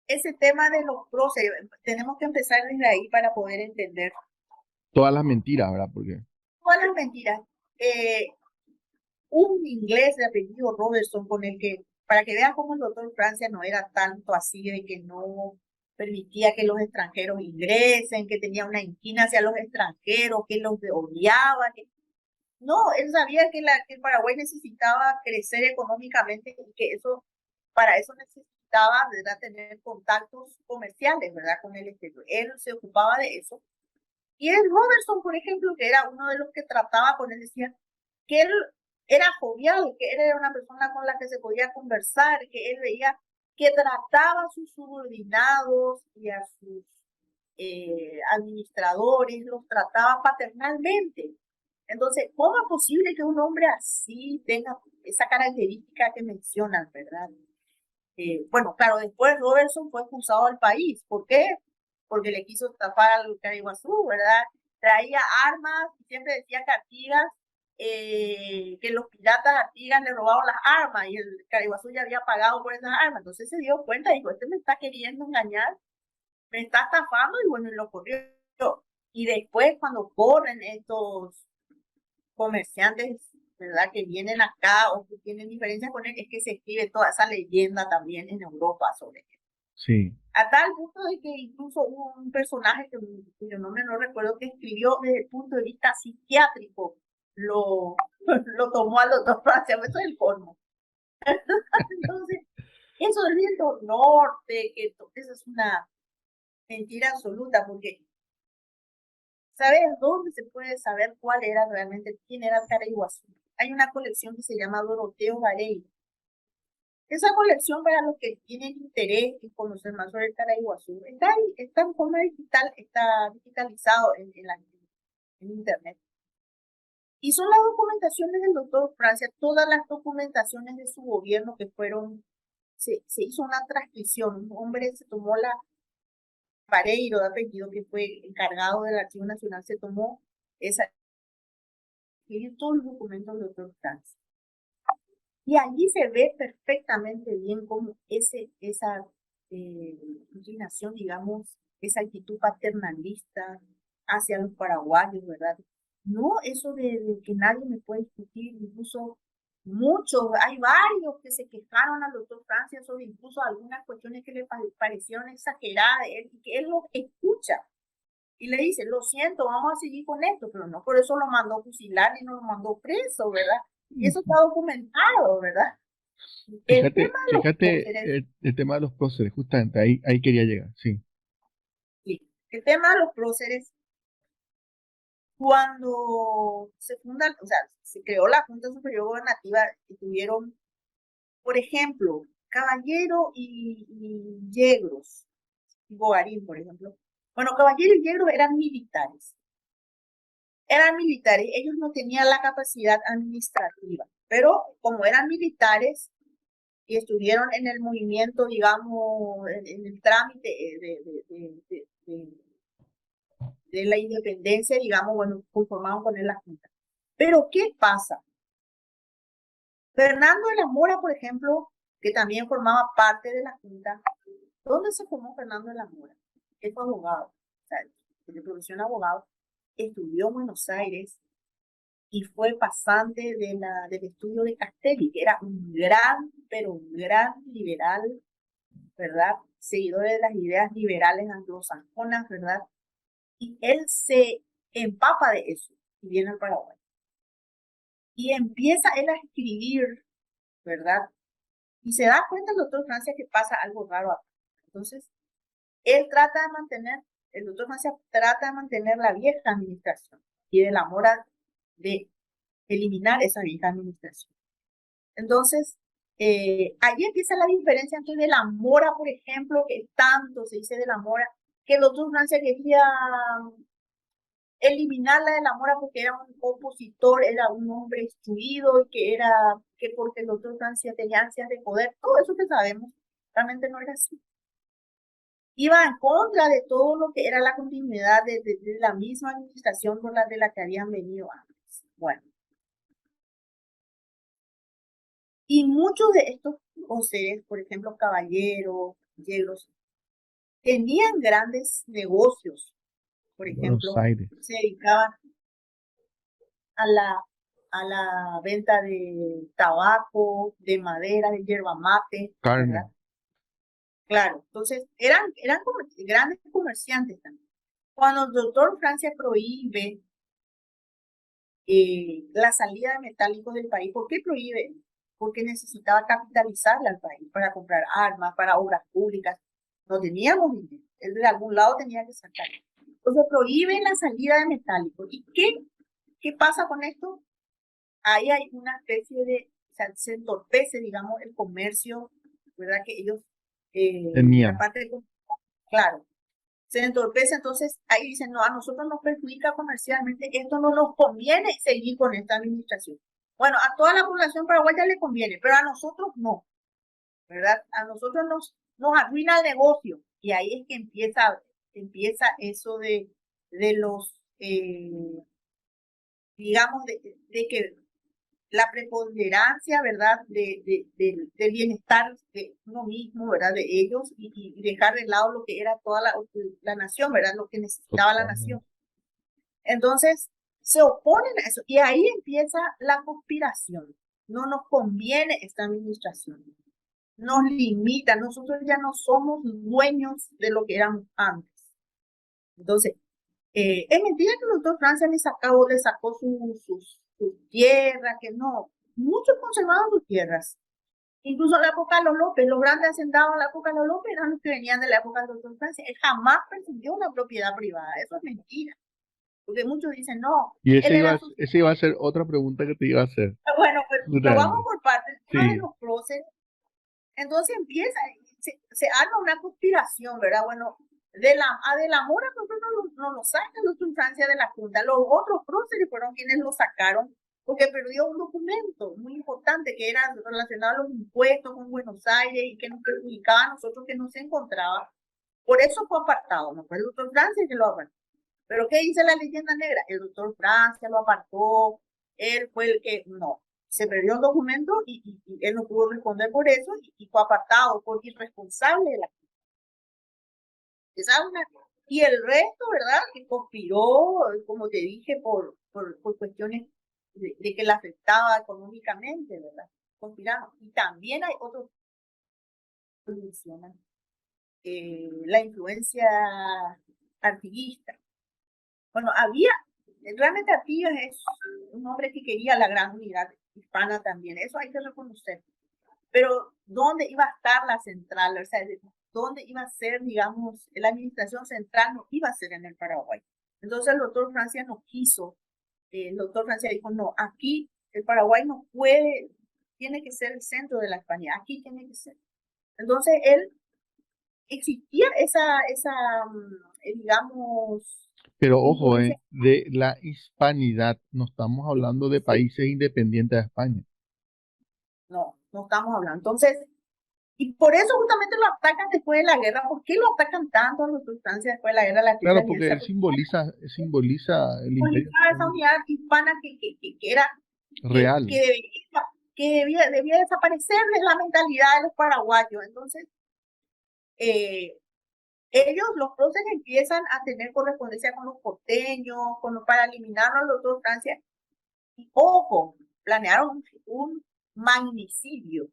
ese tema de los próceres, tenemos que empezar desde ahí para poder entender todas las mentiras, ¿verdad? Porque, todas las mentiras. Eh, un inglés de apellido Robertson con el que, para que vean cómo el doctor Francia no era tanto así de que no permitía que los extranjeros ingresen, que tenía una inquina hacia los extranjeros, que los odiaba, que no, él sabía que el Paraguay necesitaba crecer económicamente y que eso, para eso necesitaba, ¿verdad?, tener contactos comerciales, ¿verdad?, con el exterior. Él se ocupaba de eso. Y el Robertson, por ejemplo, que era uno de los que trataba con él, decía que él era jovial, que él era una persona con la que se podía conversar, que él veía que trataba a sus subordinados y a sus administradores, los trataba paternalmente. Entonces, ¿cómo es posible que un hombre así tenga esa característica que mencionan, verdad? Bueno, claro, después Robertson fue expulsado del país. ¿Por qué? Porque le quiso estafar al Cariguazú, ¿verdad? Traía armas y siempre decía que Artigas, que los piratas Artigas le robaron las armas y el Cariguazú ya había pagado por esas armas. Entonces se dio cuenta y dijo, este me está queriendo engañar, me está estafando y bueno, y lo corrió. Y después cuando corren estos comerciantes, ¿verdad?, que vienen acá o que tienen diferencias con él, es que se escribe toda esa leyenda también en Europa sobre él. sí, A tal punto de que incluso hubo un personaje cuyo nombre no recuerdo, que escribió desde el punto de vista psiquiátrico, lo, lo tomó al doctor Francia, eso es el colmo. Entonces, eso del viento norte, que eso es una mentira absoluta, porque ¿sabes dónde se puede saber cuál era realmente, quién era el Caraiguazú? Hay una colección que se llama Doroteo Vareiro. Esa colección, para los que tienen interés en conocer más sobre el Caraiguazú, está ahí, está en forma digital, está digitalizado en internet. Y son las documentaciones del doctor Francia, todas las documentaciones de su gobierno que fueron, se hizo una transcripción. Un hombre se tomó Vareiro de apellido, que fue encargado del Archivo Nacional, se tomó escribir todos los documentos del doctor Francia. Y allí se ve perfectamente bien cómo esa inclinación, digamos, esa actitud paternalista hacia los paraguayos, ¿verdad? No, eso de que nadie me puede discutir, incluso muchos, hay varios que se quejaron al doctor Francia sobre incluso algunas cuestiones que le parecieron exageradas, y que él los escucha y le dice, lo siento, vamos a seguir con esto, pero no por eso lo mandó fusilar ni no lo mandó preso, ¿verdad? Y eso está documentado, ¿verdad? El tema de los fíjate próceres, el tema de los próceres, justamente ahí quería llegar, sí, sí, el tema de los próceres, cuando se funda, o sea, se creó la Junta Superior Gobernativa y tuvieron, por ejemplo, Caballero y Yegros, y Bogarín, por ejemplo. Bueno, Caballero y Yegros eran militares, ellos no tenían la capacidad administrativa, pero como eran militares y estuvieron en el movimiento, digamos, en el trámite de la independencia, digamos, bueno, conformaron con él la Junta. Pero, ¿qué pasa? Fernando de la Mora, por ejemplo, que también formaba parte de la Junta. ¿Dónde se formó Fernando de la Mora? Él fue abogado, o sea, de profesión abogado, estudió en Buenos Aires y fue pasante del estudio de Castelli, que era un gran, pero un gran liberal, ¿verdad? Seguidor de las ideas liberales anglosajonas, ¿verdad? Y él se empapa de eso y viene al Paraguay. Y empieza él a escribir, ¿verdad? Y se da cuenta el doctor Francia que pasa algo raro acá. Entonces, él trata de mantener, el doctor Francia trata de mantener la vieja administración y de la mora de eliminar esa vieja administración. Entonces, ahí empieza la diferencia entre de la Mora, por ejemplo, que tanto se dice de la Mora, que el doctor Francia quería eliminarla de la Mora porque era un opositor, era un hombre instruido y que porque el doctor Francia tenía ansias de poder, todo eso que sabemos, realmente no era así. Iba en contra de todo lo que era la continuidad de la misma administración por de la que habían venido antes. Bueno. Y muchos de estos seres, por ejemplo, caballeros, yegros, tenían grandes negocios. Por ejemplo, se dedicaban a la venta de tabaco, de madera, de yerba mate, carne. ¿verdad? Claro, entonces eran grandes comerciantes también. Cuando el doctor Francia prohíbe la salida de metálicos del país, ¿por qué prohíbe? Porque necesitaba capitalizarle al país para comprar armas, para obras públicas. No teníamos dinero, él de algún lado tenía que sacar. Entonces prohíbe la salida de metálicos. ¿Y qué pasa con esto? Ahí hay una especie de, o sea, se entorpece, digamos, el comercio, ¿verdad? Que ellos tenían. La parte de, claro, se entorpece, entonces ahí dicen, no, a nosotros nos perjudica comercialmente, esto no nos conviene seguir con esta administración. Bueno, a toda la población paraguaya le conviene, pero a nosotros no, ¿verdad? A nosotros nos arruina el negocio y ahí es que empieza eso de los, digamos, de que la preponderancia, ¿verdad?, del bienestar de uno mismo, ¿verdad?, de ellos y dejar de lado lo que era toda la nación, ¿verdad?, lo que necesitaba la nación. Entonces, se oponen a eso y ahí empieza la conspiración. No nos conviene esta administración. Nos limita, nosotros ya no somos dueños de lo que éramos antes. Entonces, es mentira que el doctor Francia le sacó sus tierras, que no. Muchos conservaban sus tierras. Incluso en la época de los López, los grandes hacendados en la época de los López eran los que venían de la época del doctor Francia. Él jamás persiguió una propiedad privada. Eso es mentira. Porque muchos dicen, no. Y esa iba a ser otra pregunta que te iba a hacer. Bueno, pues lo vamos por partes. Sí. Uno de los próceres. Entonces empieza, se arma una conspiración, ¿verdad? Bueno, de la Mora nosotros no lo sacan los en Francia de la Junta. Los otros próceres fueron quienes lo sacaron porque perdió un documento muy importante que era relacionado a los impuestos con Buenos Aires y que nos perjudicaba a nosotros que no se encontraba. Por eso fue apartado, no fue el doctor Francia que lo apartó. Pero ¿qué dice la leyenda negra? El doctor Francia lo apartó, él fue el que no. Se perdió el documento y él no pudo responder por eso y fue apartado por irresponsable de la y el resto, ¿verdad? Que conspiró, como te dije, por cuestiones de que la afectaba económicamente, ¿verdad? Conspiraron. Y también hay otros que mencionan la influencia artiguista. Bueno, realmente Artigas es un hombre que quería la gran unidad hispana también, eso hay que reconocer. Pero ¿dónde iba a estar la central? O sea, ¿dónde iba a ser, digamos, la administración central? No iba a ser en el Paraguay. Entonces el doctor Francia no quiso, el doctor Francia dijo, no, aquí el Paraguay no puede, tiene que ser el centro de la España, aquí tiene que ser. Entonces él, existía esa digamos... Pero ojo, de la hispanidad, no estamos hablando de países independientes de España. No estamos hablando. Entonces, y por eso justamente lo atacan después de la guerra. ¿Por qué lo atacan tanto a los Francia después de la guerra? Claro, porque él simboliza el imperio. Esa unidad hispana que era real. Que debía desaparecer de la mentalidad de los paraguayos. Entonces, ellos, los próceres, empiezan a tener correspondencia con los porteños, para eliminarlo al doctor Francia. Y ojo, planearon un magnicidio,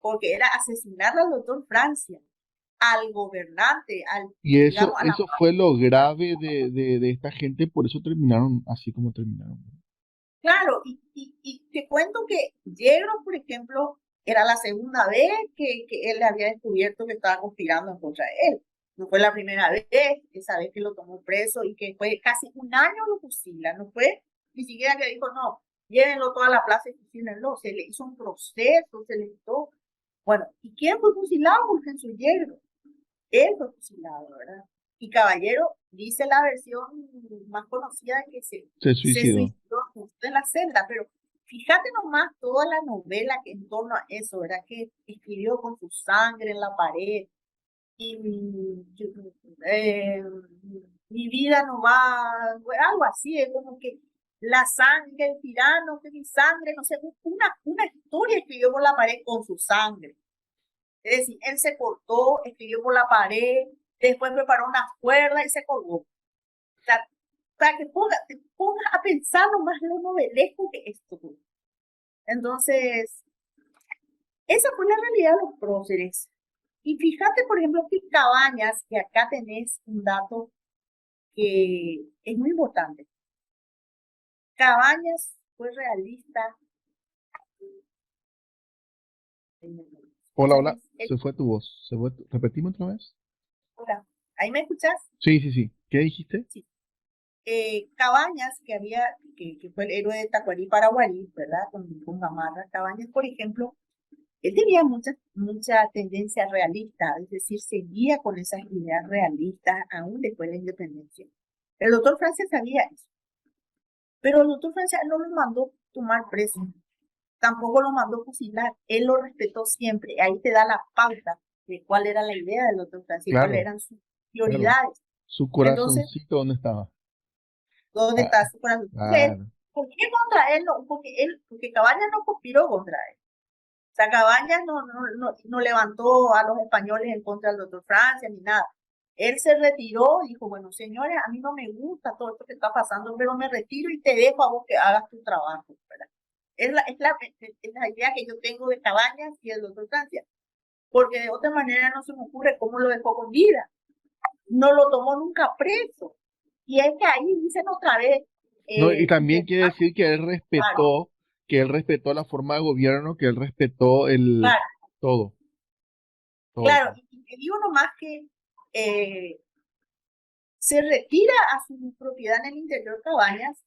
porque era asesinar al doctor Francia, al gobernante, y eso fue lo grave de esta gente, por eso terminaron así como terminaron. Claro, y te cuento que Yegros, por ejemplo, era la segunda vez que él le había descubierto que estaba conspirando en contra de él. No fue la primera vez, esa vez que lo tomó preso y que fue casi un año lo fusila, no fue ni siquiera que dijo, no, llévenlo toda la plaza y fusílenlo. Se le hizo un proceso, se le hizo. Bueno, ¿y quién fue fusilado? Fulgencio Yegro. Él fue fusilado, ¿verdad? Y Caballero dice la versión más conocida de que se suicidó. suicidó justo en la celda, pero fíjate nomás toda la novela que en torno a eso, ¿verdad? Que escribió con su sangre en la pared y mi vida no va, algo así, es como que la sangre, el tirano, que mi sangre, no sé, una historia escribió por la pared con su sangre. Es decir, él se cortó, escribió por la pared, después preparó una cuerda y se colgó. O sea, para que te pongas a pensar lo más lo novelesco que esto. Entonces, esa fue la realidad de los próceres. Y fíjate, por ejemplo, que Cabañas, que acá tenés un dato que es muy importante. Cabañas fue realista. Hola, hola. Se fue tu voz. ¿Repetimos otra vez? Hola, ¿ahí me escuchas? Sí. ¿Qué dijiste? Sí. Cabañas, que fue el héroe de Tacuarí Paraguarí, ¿verdad? Con Gamarra. Cabañas, por ejemplo, él tenía mucha tendencia realista, es decir, seguía con esas ideas realistas aún después de la independencia. El doctor Francia sabía eso, pero el doctor Francia no lo mandó tomar preso, tampoco lo mandó fusilar, él lo respetó siempre. Ahí te da la pauta de cuál era la idea del doctor Francia y cuáles eran sus prioridades. Su Entonces, corazoncito, ¿dónde estaba? ¿dónde está su corazón? Claro. ¿Por qué contra él? No, porque Cabañas no conspiró contra él. O sea, Cabañas no levantó a los españoles en contra del doctor Francia ni nada. Él se retiró y dijo, bueno, señores, a mí no me gusta todo esto que está pasando, pero me retiro y te dejo a vos que hagas tu trabajo, ¿verdad? Es la idea que yo tengo de Cabañas y del doctor Francia, porque de otra manera no se me ocurre cómo lo dejó con vida. No lo tomó nunca preso. Y es que ahí dicen otra vez. No, y también quiere decir que él respetó la forma de gobierno, que él respetó Claro, todo. claro, y te digo nomás que se retira a su propiedad en el interior Cabañas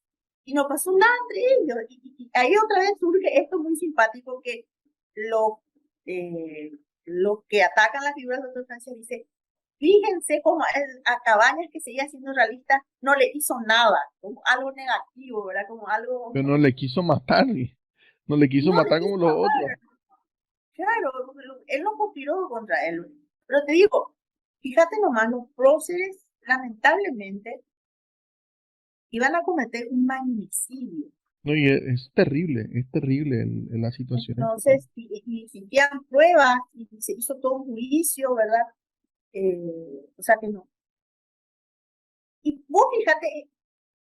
y no pasó nada entre ellos. Y ahí otra vez surge esto muy simpático que los que atacan las figuras de doctor Francia dicen, fíjense cómo a Cabañas, que seguía siendo realista, no le hizo nada, como algo negativo, ¿verdad? Como algo... Pero no le quiso matar, no le quiso No le matar quiso como los matar. otros. Claro, él no conspiró contra él. Pero te digo, fíjate nomás, los próceres, lamentablemente, iban a cometer un magnicidio. No, y es terrible la situación. Entonces, y existían pruebas y se hizo todo un juicio, ¿verdad? O sea que no. Y vos fíjate,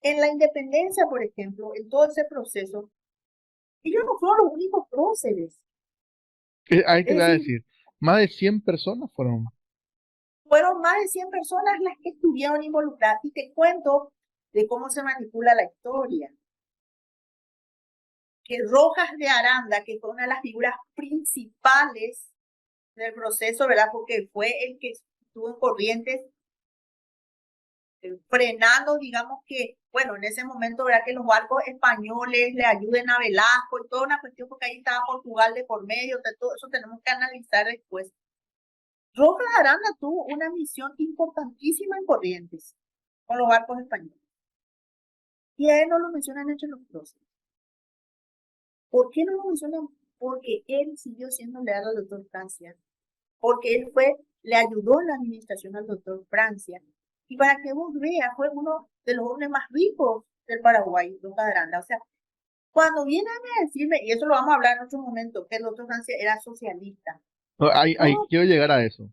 en la independencia, por ejemplo, en todo ese proceso, ellos no fueron los únicos próceres. Ahí te Es voy a decir, decir, más de 100 personas fueron. fueron más de 100 personas las que estuvieron involucradas. Y te cuento de cómo se manipula la historia. Que Rojas de Aranda, que fue una de las figuras principales del proceso, ¿verdad? Porque fue el que estuvo en Corrientes frenando, digamos que, bueno, en ese momento, ¿verdad? Que los barcos españoles le ayuden a Velasco y toda una cuestión, porque ahí estaba Portugal de por medio, de todo eso tenemos que analizar después. Rojas de Aranda tuvo una misión importantísima en Corrientes con los barcos españoles. Y a él no lo mencionan entre los próceres. ¿Por qué no lo mencionan? Porque él siguió siendo leal al doctor Francia, porque él le ayudó en la administración al doctor Francia. Y para que vos veas, fue uno de los hombres más ricos del Paraguay, don Aranda. O sea, cuando vienen a decirme, y eso lo vamos a hablar en otro momento, que el doctor Francia era socialista. No, quiero llegar a eso.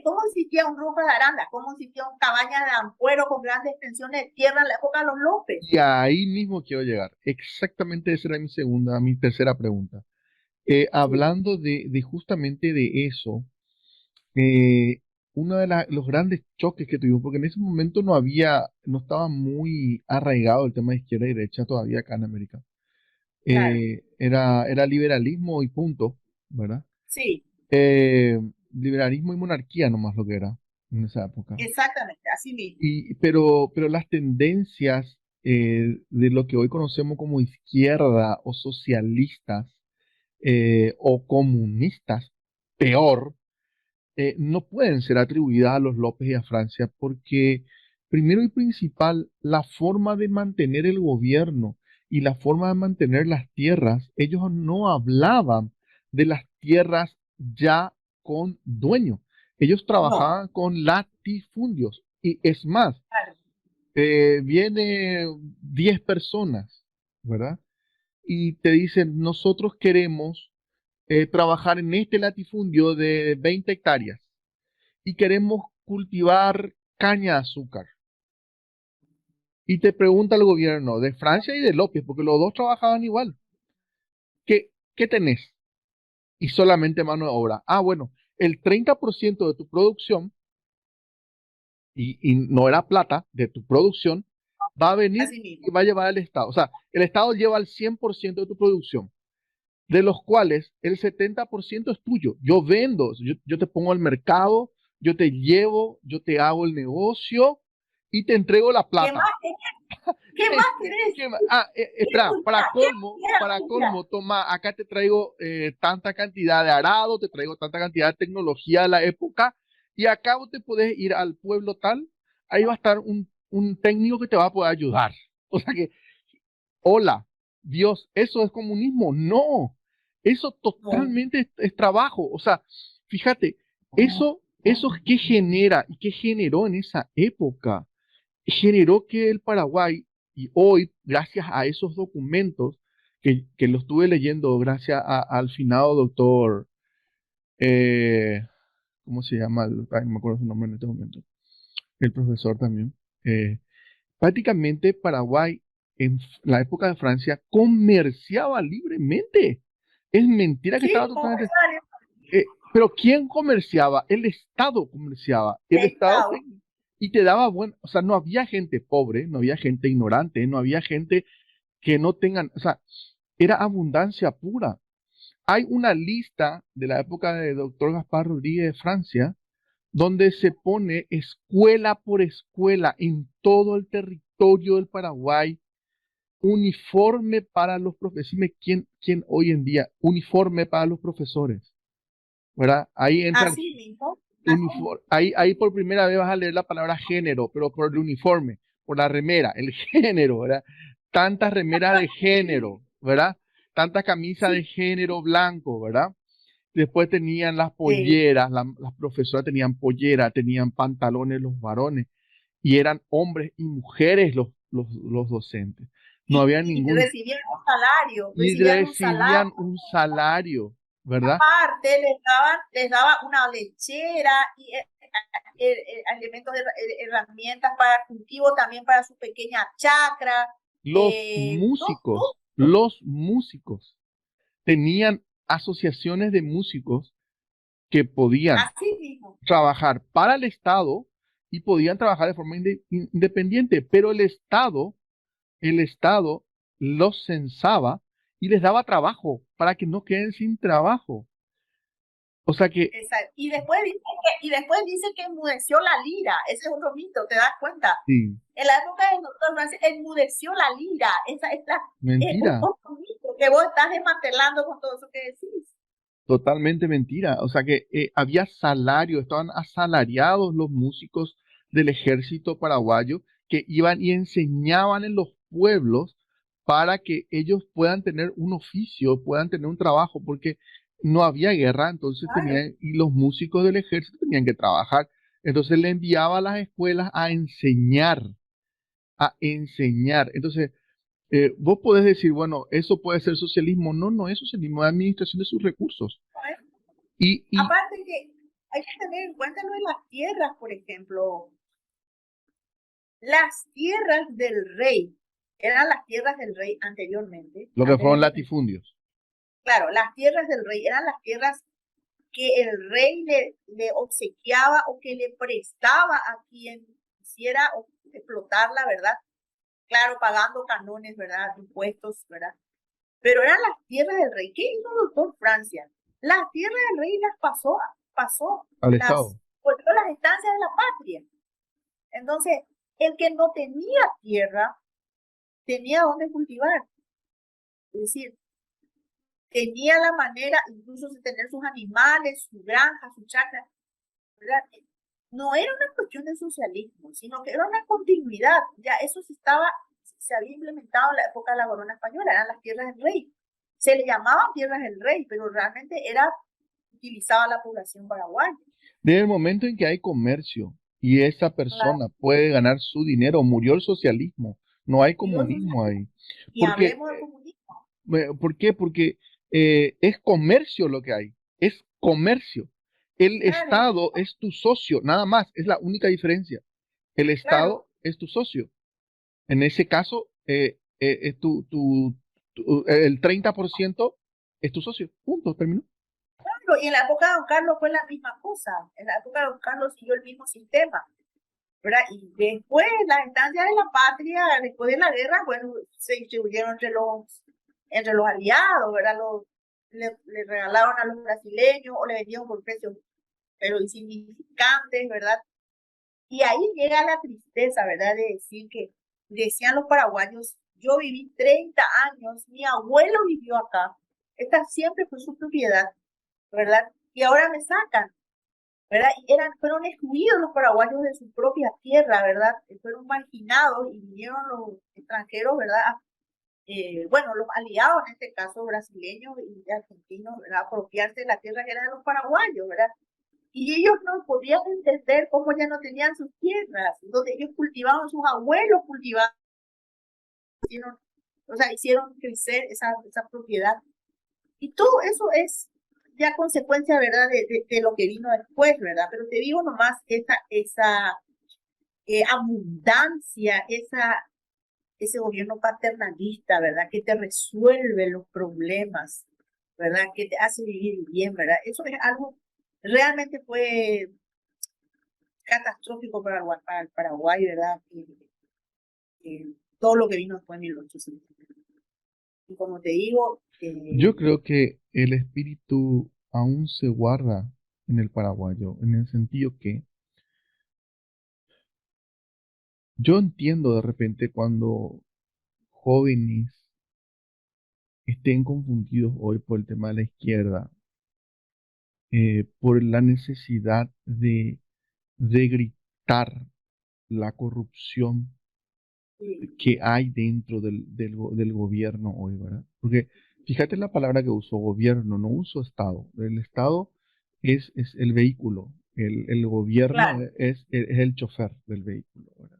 ¿Cómo existía un Rojas de Aranda? ¿Cómo existía un Cabañas de Ampuero con grandes extensiones de tierra en la época de los López? Y ahí mismo quiero llegar. Exactamente esa era mi tercera pregunta. Hablando de justamente de eso, uno de los grandes choques que tuvimos, porque en ese momento no estaba muy arraigado el tema de izquierda y derecha todavía acá en América. Claro, Era liberalismo y punto, ¿verdad? sí, Eh, Liberalismo y monarquía nomás lo que era en esa época. exactamente, así mismo. Pero las tendencias de lo que hoy conocemos como izquierda o socialistas o comunistas, peor, no pueden ser atribuidas a los López y a Francia porque, primero y principal, la forma de mantener el gobierno y la forma de mantener las tierras, ellos no hablaban de las tierras ya con dueño. Ellos No, trabajaban con latifundios. Y es más, claro. viene 10 personas, ¿verdad? Y te dicen, nosotros queremos trabajar en este latifundio de 20 hectáreas y queremos cultivar caña de azúcar. Y te pregunta el gobierno de Francia y de López, porque los dos trabajaban igual. ¿Qué tenés? Y solamente mano de obra. Ah, bueno, el 30% de tu producción, y no era plata, de tu producción, va a venir Así y mismo. va a llevar al Estado. O sea, el Estado lleva el 100% de tu producción, de los cuales el 70% es tuyo. Yo vendo, yo te pongo al mercado, yo te llevo, yo te hago el negocio y te entrego la ¿Qué plata. más querés? ¿Qué ¿Qué, más querés? qué más? Ah, ¿Qué espera, tuya? ¿Qué tuya? para Tuya? colmo, toma, acá te traigo tanta cantidad de arado, te traigo tanta cantidad de tecnología de la época, y acá vos te podés ir al pueblo tal, ahí va a estar un técnico que te va a poder ayudar. O sea que, hola, Dios, ¿eso es comunismo? No, eso No. totalmente es trabajo. O sea, fíjate, eso que genera y que generó en esa época generó que el Paraguay, y hoy, gracias a esos documentos que lo estuve leyendo, gracias al finado doctor, eh, ¿cómo se llama? Ay, no me acuerdo su nombre en este momento, el profesor también. eh, Prácticamente Paraguay en la época de Francia comerciaba libremente. Es mentira que Sí, estaba totalmente... conversar Pero ¿quién comerciaba? El Estado comerciaba. El de Estado Estado. y te daba bueno, o sea, no había gente pobre, no había gente ignorante, no había gente que no tengan, o sea, era abundancia pura. Hay una lista de la época de doctor Gaspar Rodríguez de Francia, donde se pone escuela por escuela en todo el territorio del Paraguay, uniforme para los profesores. Dime quién hoy en día, uniforme para los profesores, ¿verdad? Ahí entra Así mismo. Así mismo. ahí por primera vez vas a leer la palabra género, pero por el uniforme, por la remera, el género, ¿verdad? Tantas remeras de género, ¿verdad? Tantas camisas de Sí, género blanco, ¿verdad? Después tenían las sí. polleras, las profesoras tenían pollera, tenían pantalones los varones, y eran hombres y mujeres los docentes. No había Y ningún, recibían un salario, y recibían un salario. recibían un salario, ¿verdad? Aparte, les daba una lechera y elementos de herramientas para cultivo, también para su pequeña chacra. No, Los músicos tenían asociaciones de músicos que podían así mismo. trabajar para el Estado y podían trabajar de forma independiente, pero el Estado los censaba y les daba trabajo para que no queden sin trabajo. O sea que, Y después dice que enmudeció la lira. Ese es otro mito, ¿te das cuenta? sí, En la época del doctor Francis enmudeció la lira. Esa es mentira, otro mito que vos estás desmantelando con todo eso que decís. totalmente mentira. O sea que había salario, estaban asalariados los músicos del ejército paraguayo que iban y enseñaban en los pueblos para que ellos puedan tener un oficio, puedan tener un trabajo, porque no había guerra, entonces Claro. tenían, y los músicos del ejército tenían que trabajar. Entonces le enviaba a las escuelas a enseñar, a enseñar. Entonces, vos podés decir, bueno, eso puede ser socialismo. No, no es socialismo, es administración de sus recursos. Y Aparte que hay que tener en cuenta lo de las tierras, por ejemplo. Las tierras del rey eran las tierras del rey anteriormente. lo que fueron latifundios. Claro, las tierras del rey eran las tierras que el rey le obsequiaba o que le prestaba a quien quisiera explotarla, ¿verdad? Claro, pagando canones, ¿verdad? Impuestos, ¿verdad? Pero eran las tierras del rey. ¿Qué hizo el doctor Francia? Las tierras del rey las pasó, Al Estado. volvió a las estancias de la patria. Entonces, el que no tenía tierra tenía dónde cultivar. Es decir, tenía la manera incluso de tener sus animales, su granja, su chacra, ¿verdad? No era una cuestión de socialismo, sino que era una continuidad. Ya eso se había implementado en la época de la corona española, eran las tierras del rey. Se le llamaban tierras del rey, pero realmente era utilizaba la población paraguaya. Desde el momento en que hay comercio y esa persona puede ganar su dinero, murió el socialismo. No hay comunismo ahí. Y Porque, hablemos de comunismo. ¿por qué? Porque es comercio lo que hay. Es comercio. El Claro, Estado es tu socio, nada más. Es la única diferencia. El claro, Estado es tu socio. En ese caso, es el 30% es tu socio. Punto, terminó. claro. Y en la época de Don Carlos fue la misma cosa. En la época de Don Carlos siguió el mismo sistema, ¿verdad? Y después, las instancias de la patria, después de la guerra, bueno, se distribuyeron entre los aliados, ¿verdad? Le regalaron a los brasileños o le vendieron por precios, pero insignificantes, ¿verdad? Y ahí llega la tristeza, ¿verdad? De decir que decían los paraguayos, yo viví 30 años, mi abuelo vivió acá, esta siempre fue su propiedad, ¿verdad? Y ahora me sacan, ¿verdad? Y fueron excluidos los paraguayos de su propia tierra, ¿verdad? Fueron marginados y vinieron los extranjeros, ¿verdad? Bueno, los aliados en este caso brasileños y argentinos, ¿verdad? Apropiarse de la tierra que era de los paraguayos, ¿verdad? Y ellos no podían entender cómo ya no tenían sus tierras, donde ellos cultivaban, sus abuelos cultivaban, hicieron crecer esa propiedad. Y todo eso es ya consecuencia, ¿verdad?, de lo que vino después, ¿verdad? Pero te digo nomás esa abundancia, ese gobierno paternalista, ¿verdad?, que te resuelve los problemas, ¿verdad?, que te hace vivir bien, ¿verdad? Eso es algo, realmente fue catastrófico para el Paraguay, ¿verdad? Todo lo que vino después de 1800. Y como te digo, Yo creo que el espíritu aún se guarda en el paraguayo, en el sentido que yo entiendo de repente cuando jóvenes estén confundidos hoy por el tema de la izquierda, por la necesidad de gritar la corrupción que hay dentro del gobierno hoy, ¿verdad? Porque fíjate la palabra que usó gobierno, no usó Estado. El Estado es el vehículo, el gobierno claro, es el chofer del vehículo, ¿verdad?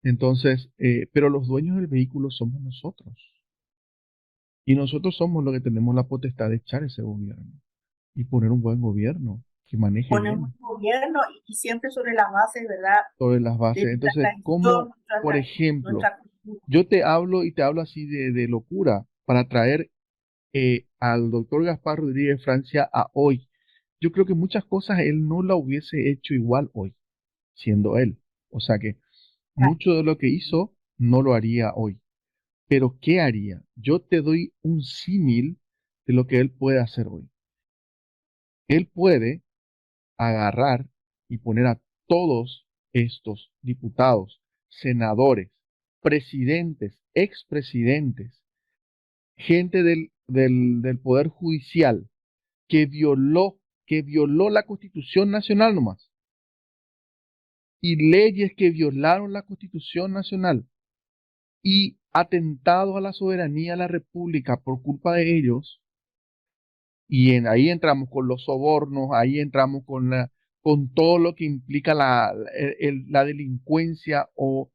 Entonces, pero los dueños del vehículo somos nosotros. Y nosotros somos los que tenemos la potestad de echar ese gobierno y poner un buen gobierno que maneje ponemos bien un gobierno y siempre sobre las bases, ¿verdad?, todas las de bases. nuestra Entonces, tradición, como, por ejemplo, nuestra cultura. yo te hablo y te hablo así de locura para traer al doctor Gaspar Rodríguez Francia a hoy. Yo creo que muchas cosas él no la hubiese hecho igual hoy, siendo él. O sea que mucho de lo que hizo no lo haría hoy. Pero ¿qué haría? Yo te doy un símil de lo que él puede hacer hoy. Él puede agarrar y poner a todos estos diputados, senadores, presidentes, expresidentes, gente del Poder Judicial que violó la Constitución Nacional nomás, y leyes que violaron la Constitución Nacional y atentado a la soberanía de la República por culpa de ellos, y ahí entramos con los sobornos, ahí entramos con todo lo que implica la delincuencia o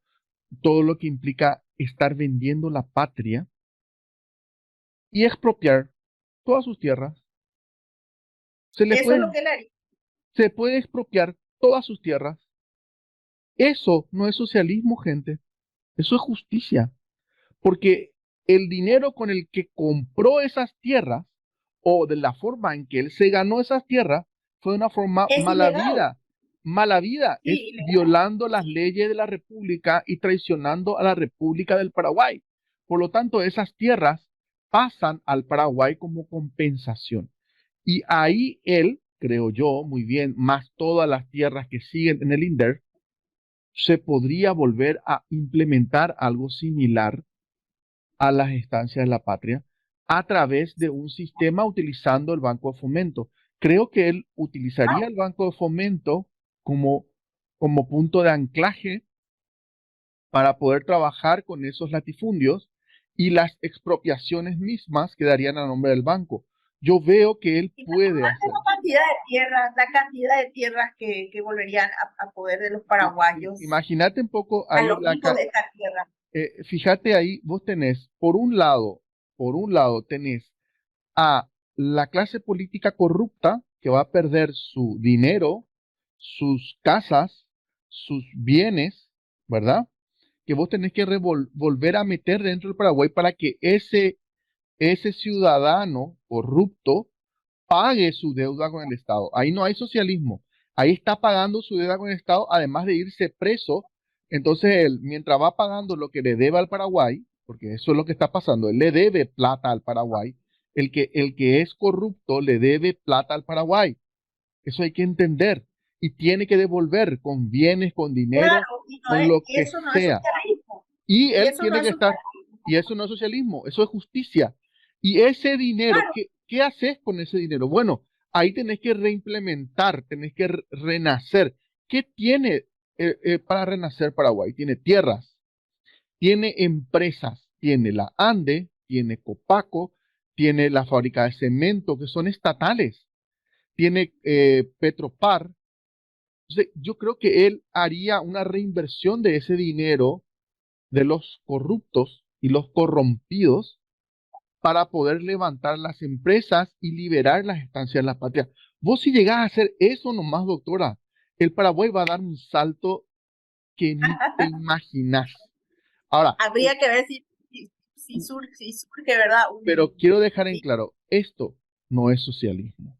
todo lo que implica estar vendiendo la patria y expropiar todas sus tierras. Se le Eso es lo puede, que él haría. se puede expropiar todas sus tierras. Eso no es socialismo, gente. Eso es justicia. Porque el dinero con el que compró esas tierras o de la forma en que él se ganó esas tierras fue de una forma Es mala ilegal, vida. Mala vida es sí, ilegal. violando las leyes de la República y traicionando a la República del Paraguay. Por lo tanto, esas tierras pasan al Paraguay como compensación. Y ahí él, creo yo, muy bien, más todas las tierras que siguen en el INDER, se podría volver a implementar algo similar a las estancias de la patria a través de un sistema utilizando el Banco de Fomento. Creo que él utilizaría el Banco de Fomento como, como punto de anclaje para poder trabajar con esos latifundios y las expropiaciones mismas quedarían a nombre del banco. Yo veo que él puede Imagínate hacer. la cantidad de tierras que volverían a poder de los paraguayos Imagínate un poco a ahí los ricos de esta tierra. fíjate ahí, vos tenés, por un lado tenés a la clase política corrupta que va a perder su dinero, sus casas, sus bienes, ¿verdad? Que vos tenés que volver a meter dentro del Paraguay para que ese ciudadano corrupto pague su deuda con el Estado. Ahí no hay socialismo. Ahí está pagando su deuda con el Estado, además de irse preso. Entonces él, mientras va pagando lo que le debe al Paraguay, porque eso es lo que está pasando, él le debe plata al Paraguay, el que es corrupto le debe plata al Paraguay. Eso hay que entender. Y tiene que devolver con bienes, con dinero, Claro, y, no con es, lo y que eso no es sea. socialismo. Y Y él eso no tiene es que estar, socialismo. y eso no es socialismo, eso es justicia. Y ese dinero, Claro, ¿qué haces con ese dinero? Bueno, ahí tenés que reimplementar, tenés que renacer. ¿Qué tiene para renacer Paraguay? Tiene tierras, tiene empresas, tiene la ANDE, tiene Copaco, tiene la fábrica de cemento, que son estatales, tiene Petropar. Entonces, yo creo que él haría una reinversión de ese dinero de los corruptos y los corrompidos para poder levantar las empresas y liberar las estancias en la patria. Vos si llegás a hacer eso nomás, doctora, el Paraguay va a dar un salto que ni te imaginas. Ahora, habría que ver si surge, ¿verdad? pero quiero dejar en claro, esto no es socialismo,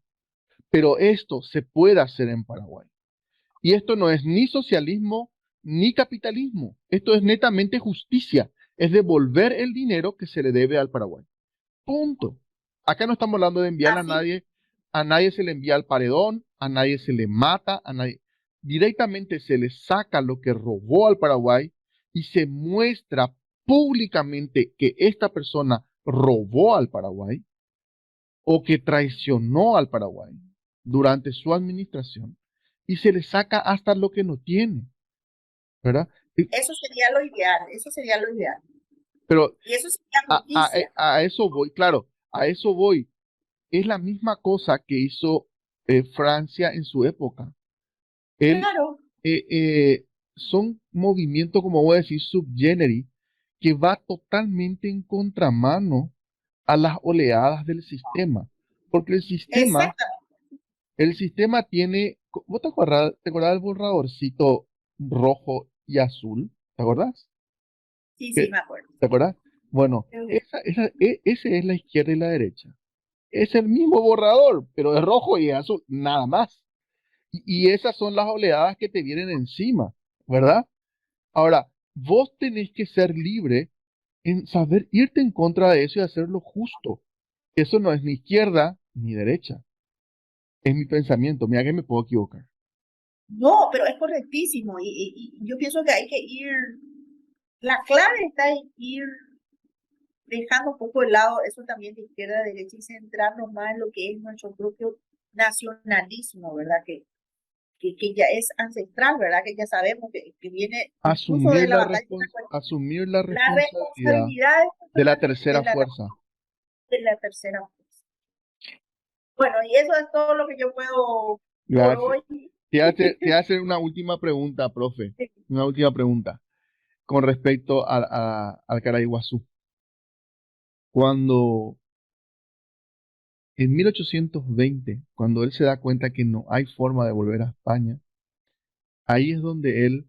pero esto se puede hacer en Paraguay. Y esto no es ni socialismo ni capitalismo, esto es netamente justicia, es devolver el dinero que se le debe al Paraguay. Punto. Acá no estamos hablando de enviar así, a nadie se le envía al paredón, a nadie se le mata, a nadie. Directamente se le saca lo que robó al Paraguay y se muestra públicamente que esta persona robó al Paraguay o que traicionó al Paraguay durante su administración y se le saca hasta lo que no tiene, ¿verdad? eso sería lo ideal, eso sería lo ideal. Pero Y eso sería justicia. a eso voy, claro, a eso voy. Es la misma cosa que hizo Francia en su época. Él, Claro, eh, son movimientos, como voy a decir, subgéneri, que va totalmente en contramano a las oleadas del sistema. Porque exactamente. el sistema tiene, ¿vos te acuerdas del borradorcito rojo y azul? ¿Te acuerdas? Sí, sí, ¿Qué- me acuerdo. ¿Te acuerdas? Bueno, ese es la izquierda y la derecha. Es el mismo borrador, pero es rojo y azul, nada más. Y esas son las oleadas que te vienen encima, ¿verdad? Ahora, vos tenés que ser libre en saber irte en contra de eso y hacerlo justo. Eso no es ni izquierda ni derecha. Es mi pensamiento. Mira que me puedo equivocar. No, pero es correctísimo. Y yo pienso que hay que ir, la clave está en ir dejando un poco de lado eso también de izquierda a derecha y centrarnos más en lo que es nuestro propio nacionalismo, ¿verdad? Que ya es ancestral, ¿verdad? Que ya sabemos que viene incluso de la batalla, Asumir la la responsabilidad responsabilidad de la de tercera fuerza. de la tercera fuerza. Bueno, y eso es todo lo que yo puedo por Gracias. hoy. Te voy a hacer una última pregunta, profe. Una última pregunta con respecto al Caraiguazú. Cuando en 1820, cuando él se da cuenta que no hay forma de volver a España, ahí es donde él,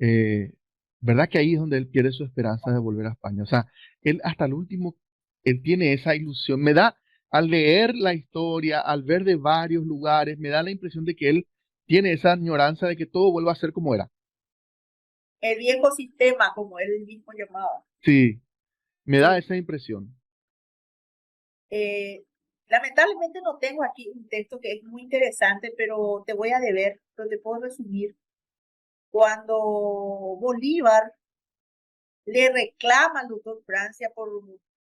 eh, ¿verdad que ahí es donde él pierde su esperanza de volver a España? O sea, él hasta el último, él tiene esa ilusión. Me da, al leer la historia, al ver de varios lugares, me da la impresión de que él tiene esa añoranza de que todo vuelva a ser como era. El viejo sistema, como él mismo llamaba. Sí, me da Sí. esa impresión. Eh, lamentablemente no tengo aquí un texto que es muy interesante, pero te voy a deber, pero te puedo resumir. Cuando Bolívar le reclama al doctor Francia por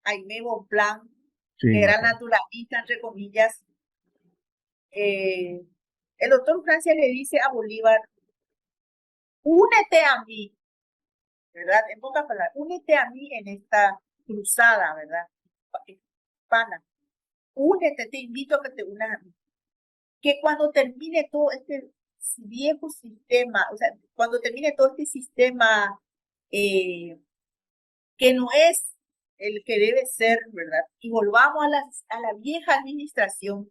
Aimé Bonpland, Sí, que me era acuerdo. naturalista, entre comillas. El doctor Francia le dice a Bolívar, únete a mí, ¿verdad? En pocas palabras, únete a mí en esta cruzada, ¿verdad? Hispana. Únete, te invito a que te unas a mí. Que cuando termine todo este viejo sistema, o sea, cuando termine todo este sistema que no es el que debe ser, ¿verdad? Y volvamos a la vieja administración,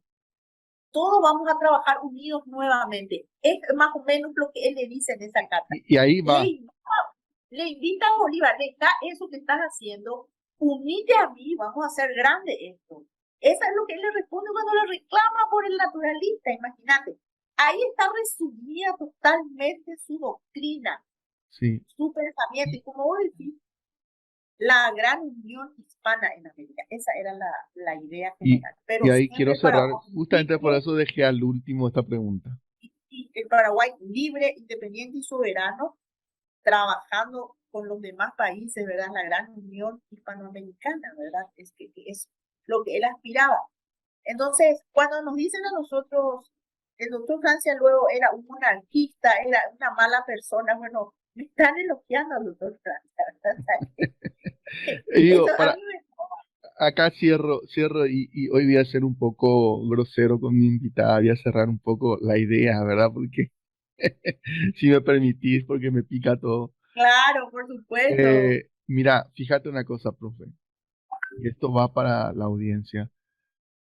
todos vamos a trabajar unidos nuevamente. Es más o menos lo que él le dice en esa carta. Y ahí va. Le invita a Bolívar, deja eso que estás haciendo, unite a mí, vamos a hacer grande esto. Eso es lo que él le responde cuando le reclama por el naturalista, imagínate. Ahí está resumida totalmente su doctrina, Sí. su pensamiento, y como vos decís, la gran unión hispana en América. Esa era la idea general. Pero Y ahí siempre quiero el cerrar, Paraguay justamente por libre, eso dejé al último esta pregunta. y el Paraguay libre, independiente y soberano, trabajando con los demás países, ¿verdad? La gran unión hispanoamericana, ¿verdad? Es que es lo que él aspiraba. Entonces, cuando nos dicen a nosotros, el doctor Francia luego era un monarquista, era una mala persona, bueno, me están elogiando al doctor Francia, ¿verdad? Y digo, Eso a mí me... acá cierro y hoy voy a ser un poco grosero con mi invitada, voy a cerrar un poco la idea, ¿verdad? Porque si me permitís, porque me pica todo. Claro, por supuesto. Mira, fíjate una cosa, profe, y esto va para la audiencia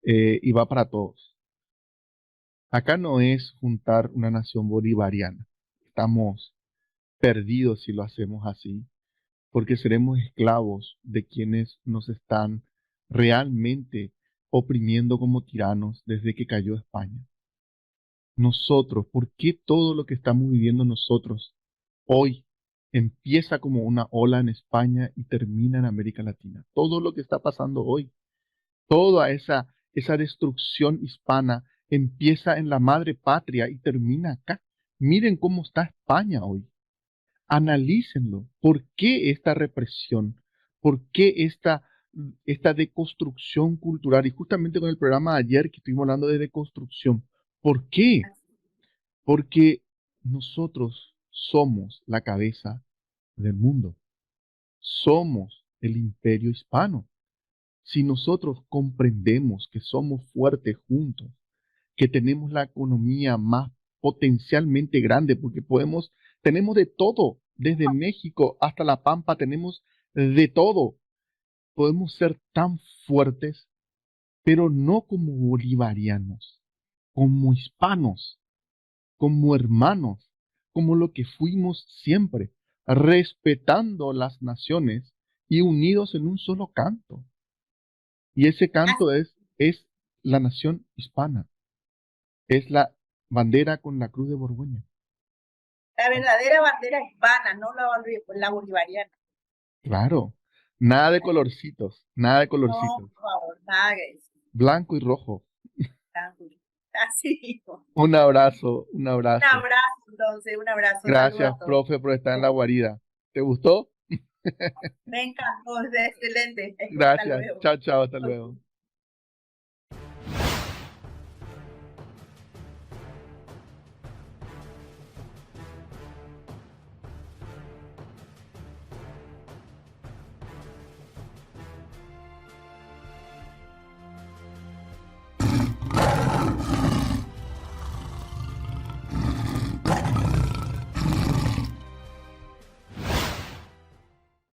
y va para todos. Acá no es juntar una nación bolivariana. Estamos perdidos si lo hacemos así, porque seremos esclavos de quienes nos están realmente oprimiendo como tiranos desde que cayó España. Nosotros, ¿por qué todo lo que estamos viviendo nosotros hoy empieza como una ola en España y termina en América Latina? Todo lo que está pasando hoy, toda esa destrucción hispana empieza en la madre patria y termina acá. Miren cómo está España hoy. Analícenlo. ¿Por qué esta represión? ¿Por qué esta deconstrucción cultural? Y justamente con el programa de ayer que estuvimos hablando de deconstrucción. ¿Por qué? Porque nosotros somos la cabeza del mundo. Somos el imperio hispano. Si nosotros comprendemos que somos fuertes juntos, que tenemos la economía más potencialmente grande, porque tenemos de todo, desde México hasta La Pampa, tenemos de todo. Podemos ser tan fuertes, pero no como bolivarianos, como hispanos, como hermanos, como lo que fuimos siempre, respetando las naciones y unidos en un solo canto. Y ese canto es la nación hispana, es la bandera con la cruz de Borgoña. La verdadera bandera hispana, no la bolivariana. Claro, nada de colorcitos, nada de No, colorcitos. por favor, nada que eso. Blanco y rojo. Así mismo. Un abrazo, un Un abrazo. abrazo, entonces, un abrazo. Saludos Gracias, a todos. profe, por estar en la guarida. ¿Te gustó? Me encantó, es excelente. Hasta Gracias. luego. Chao, chao, hasta luego.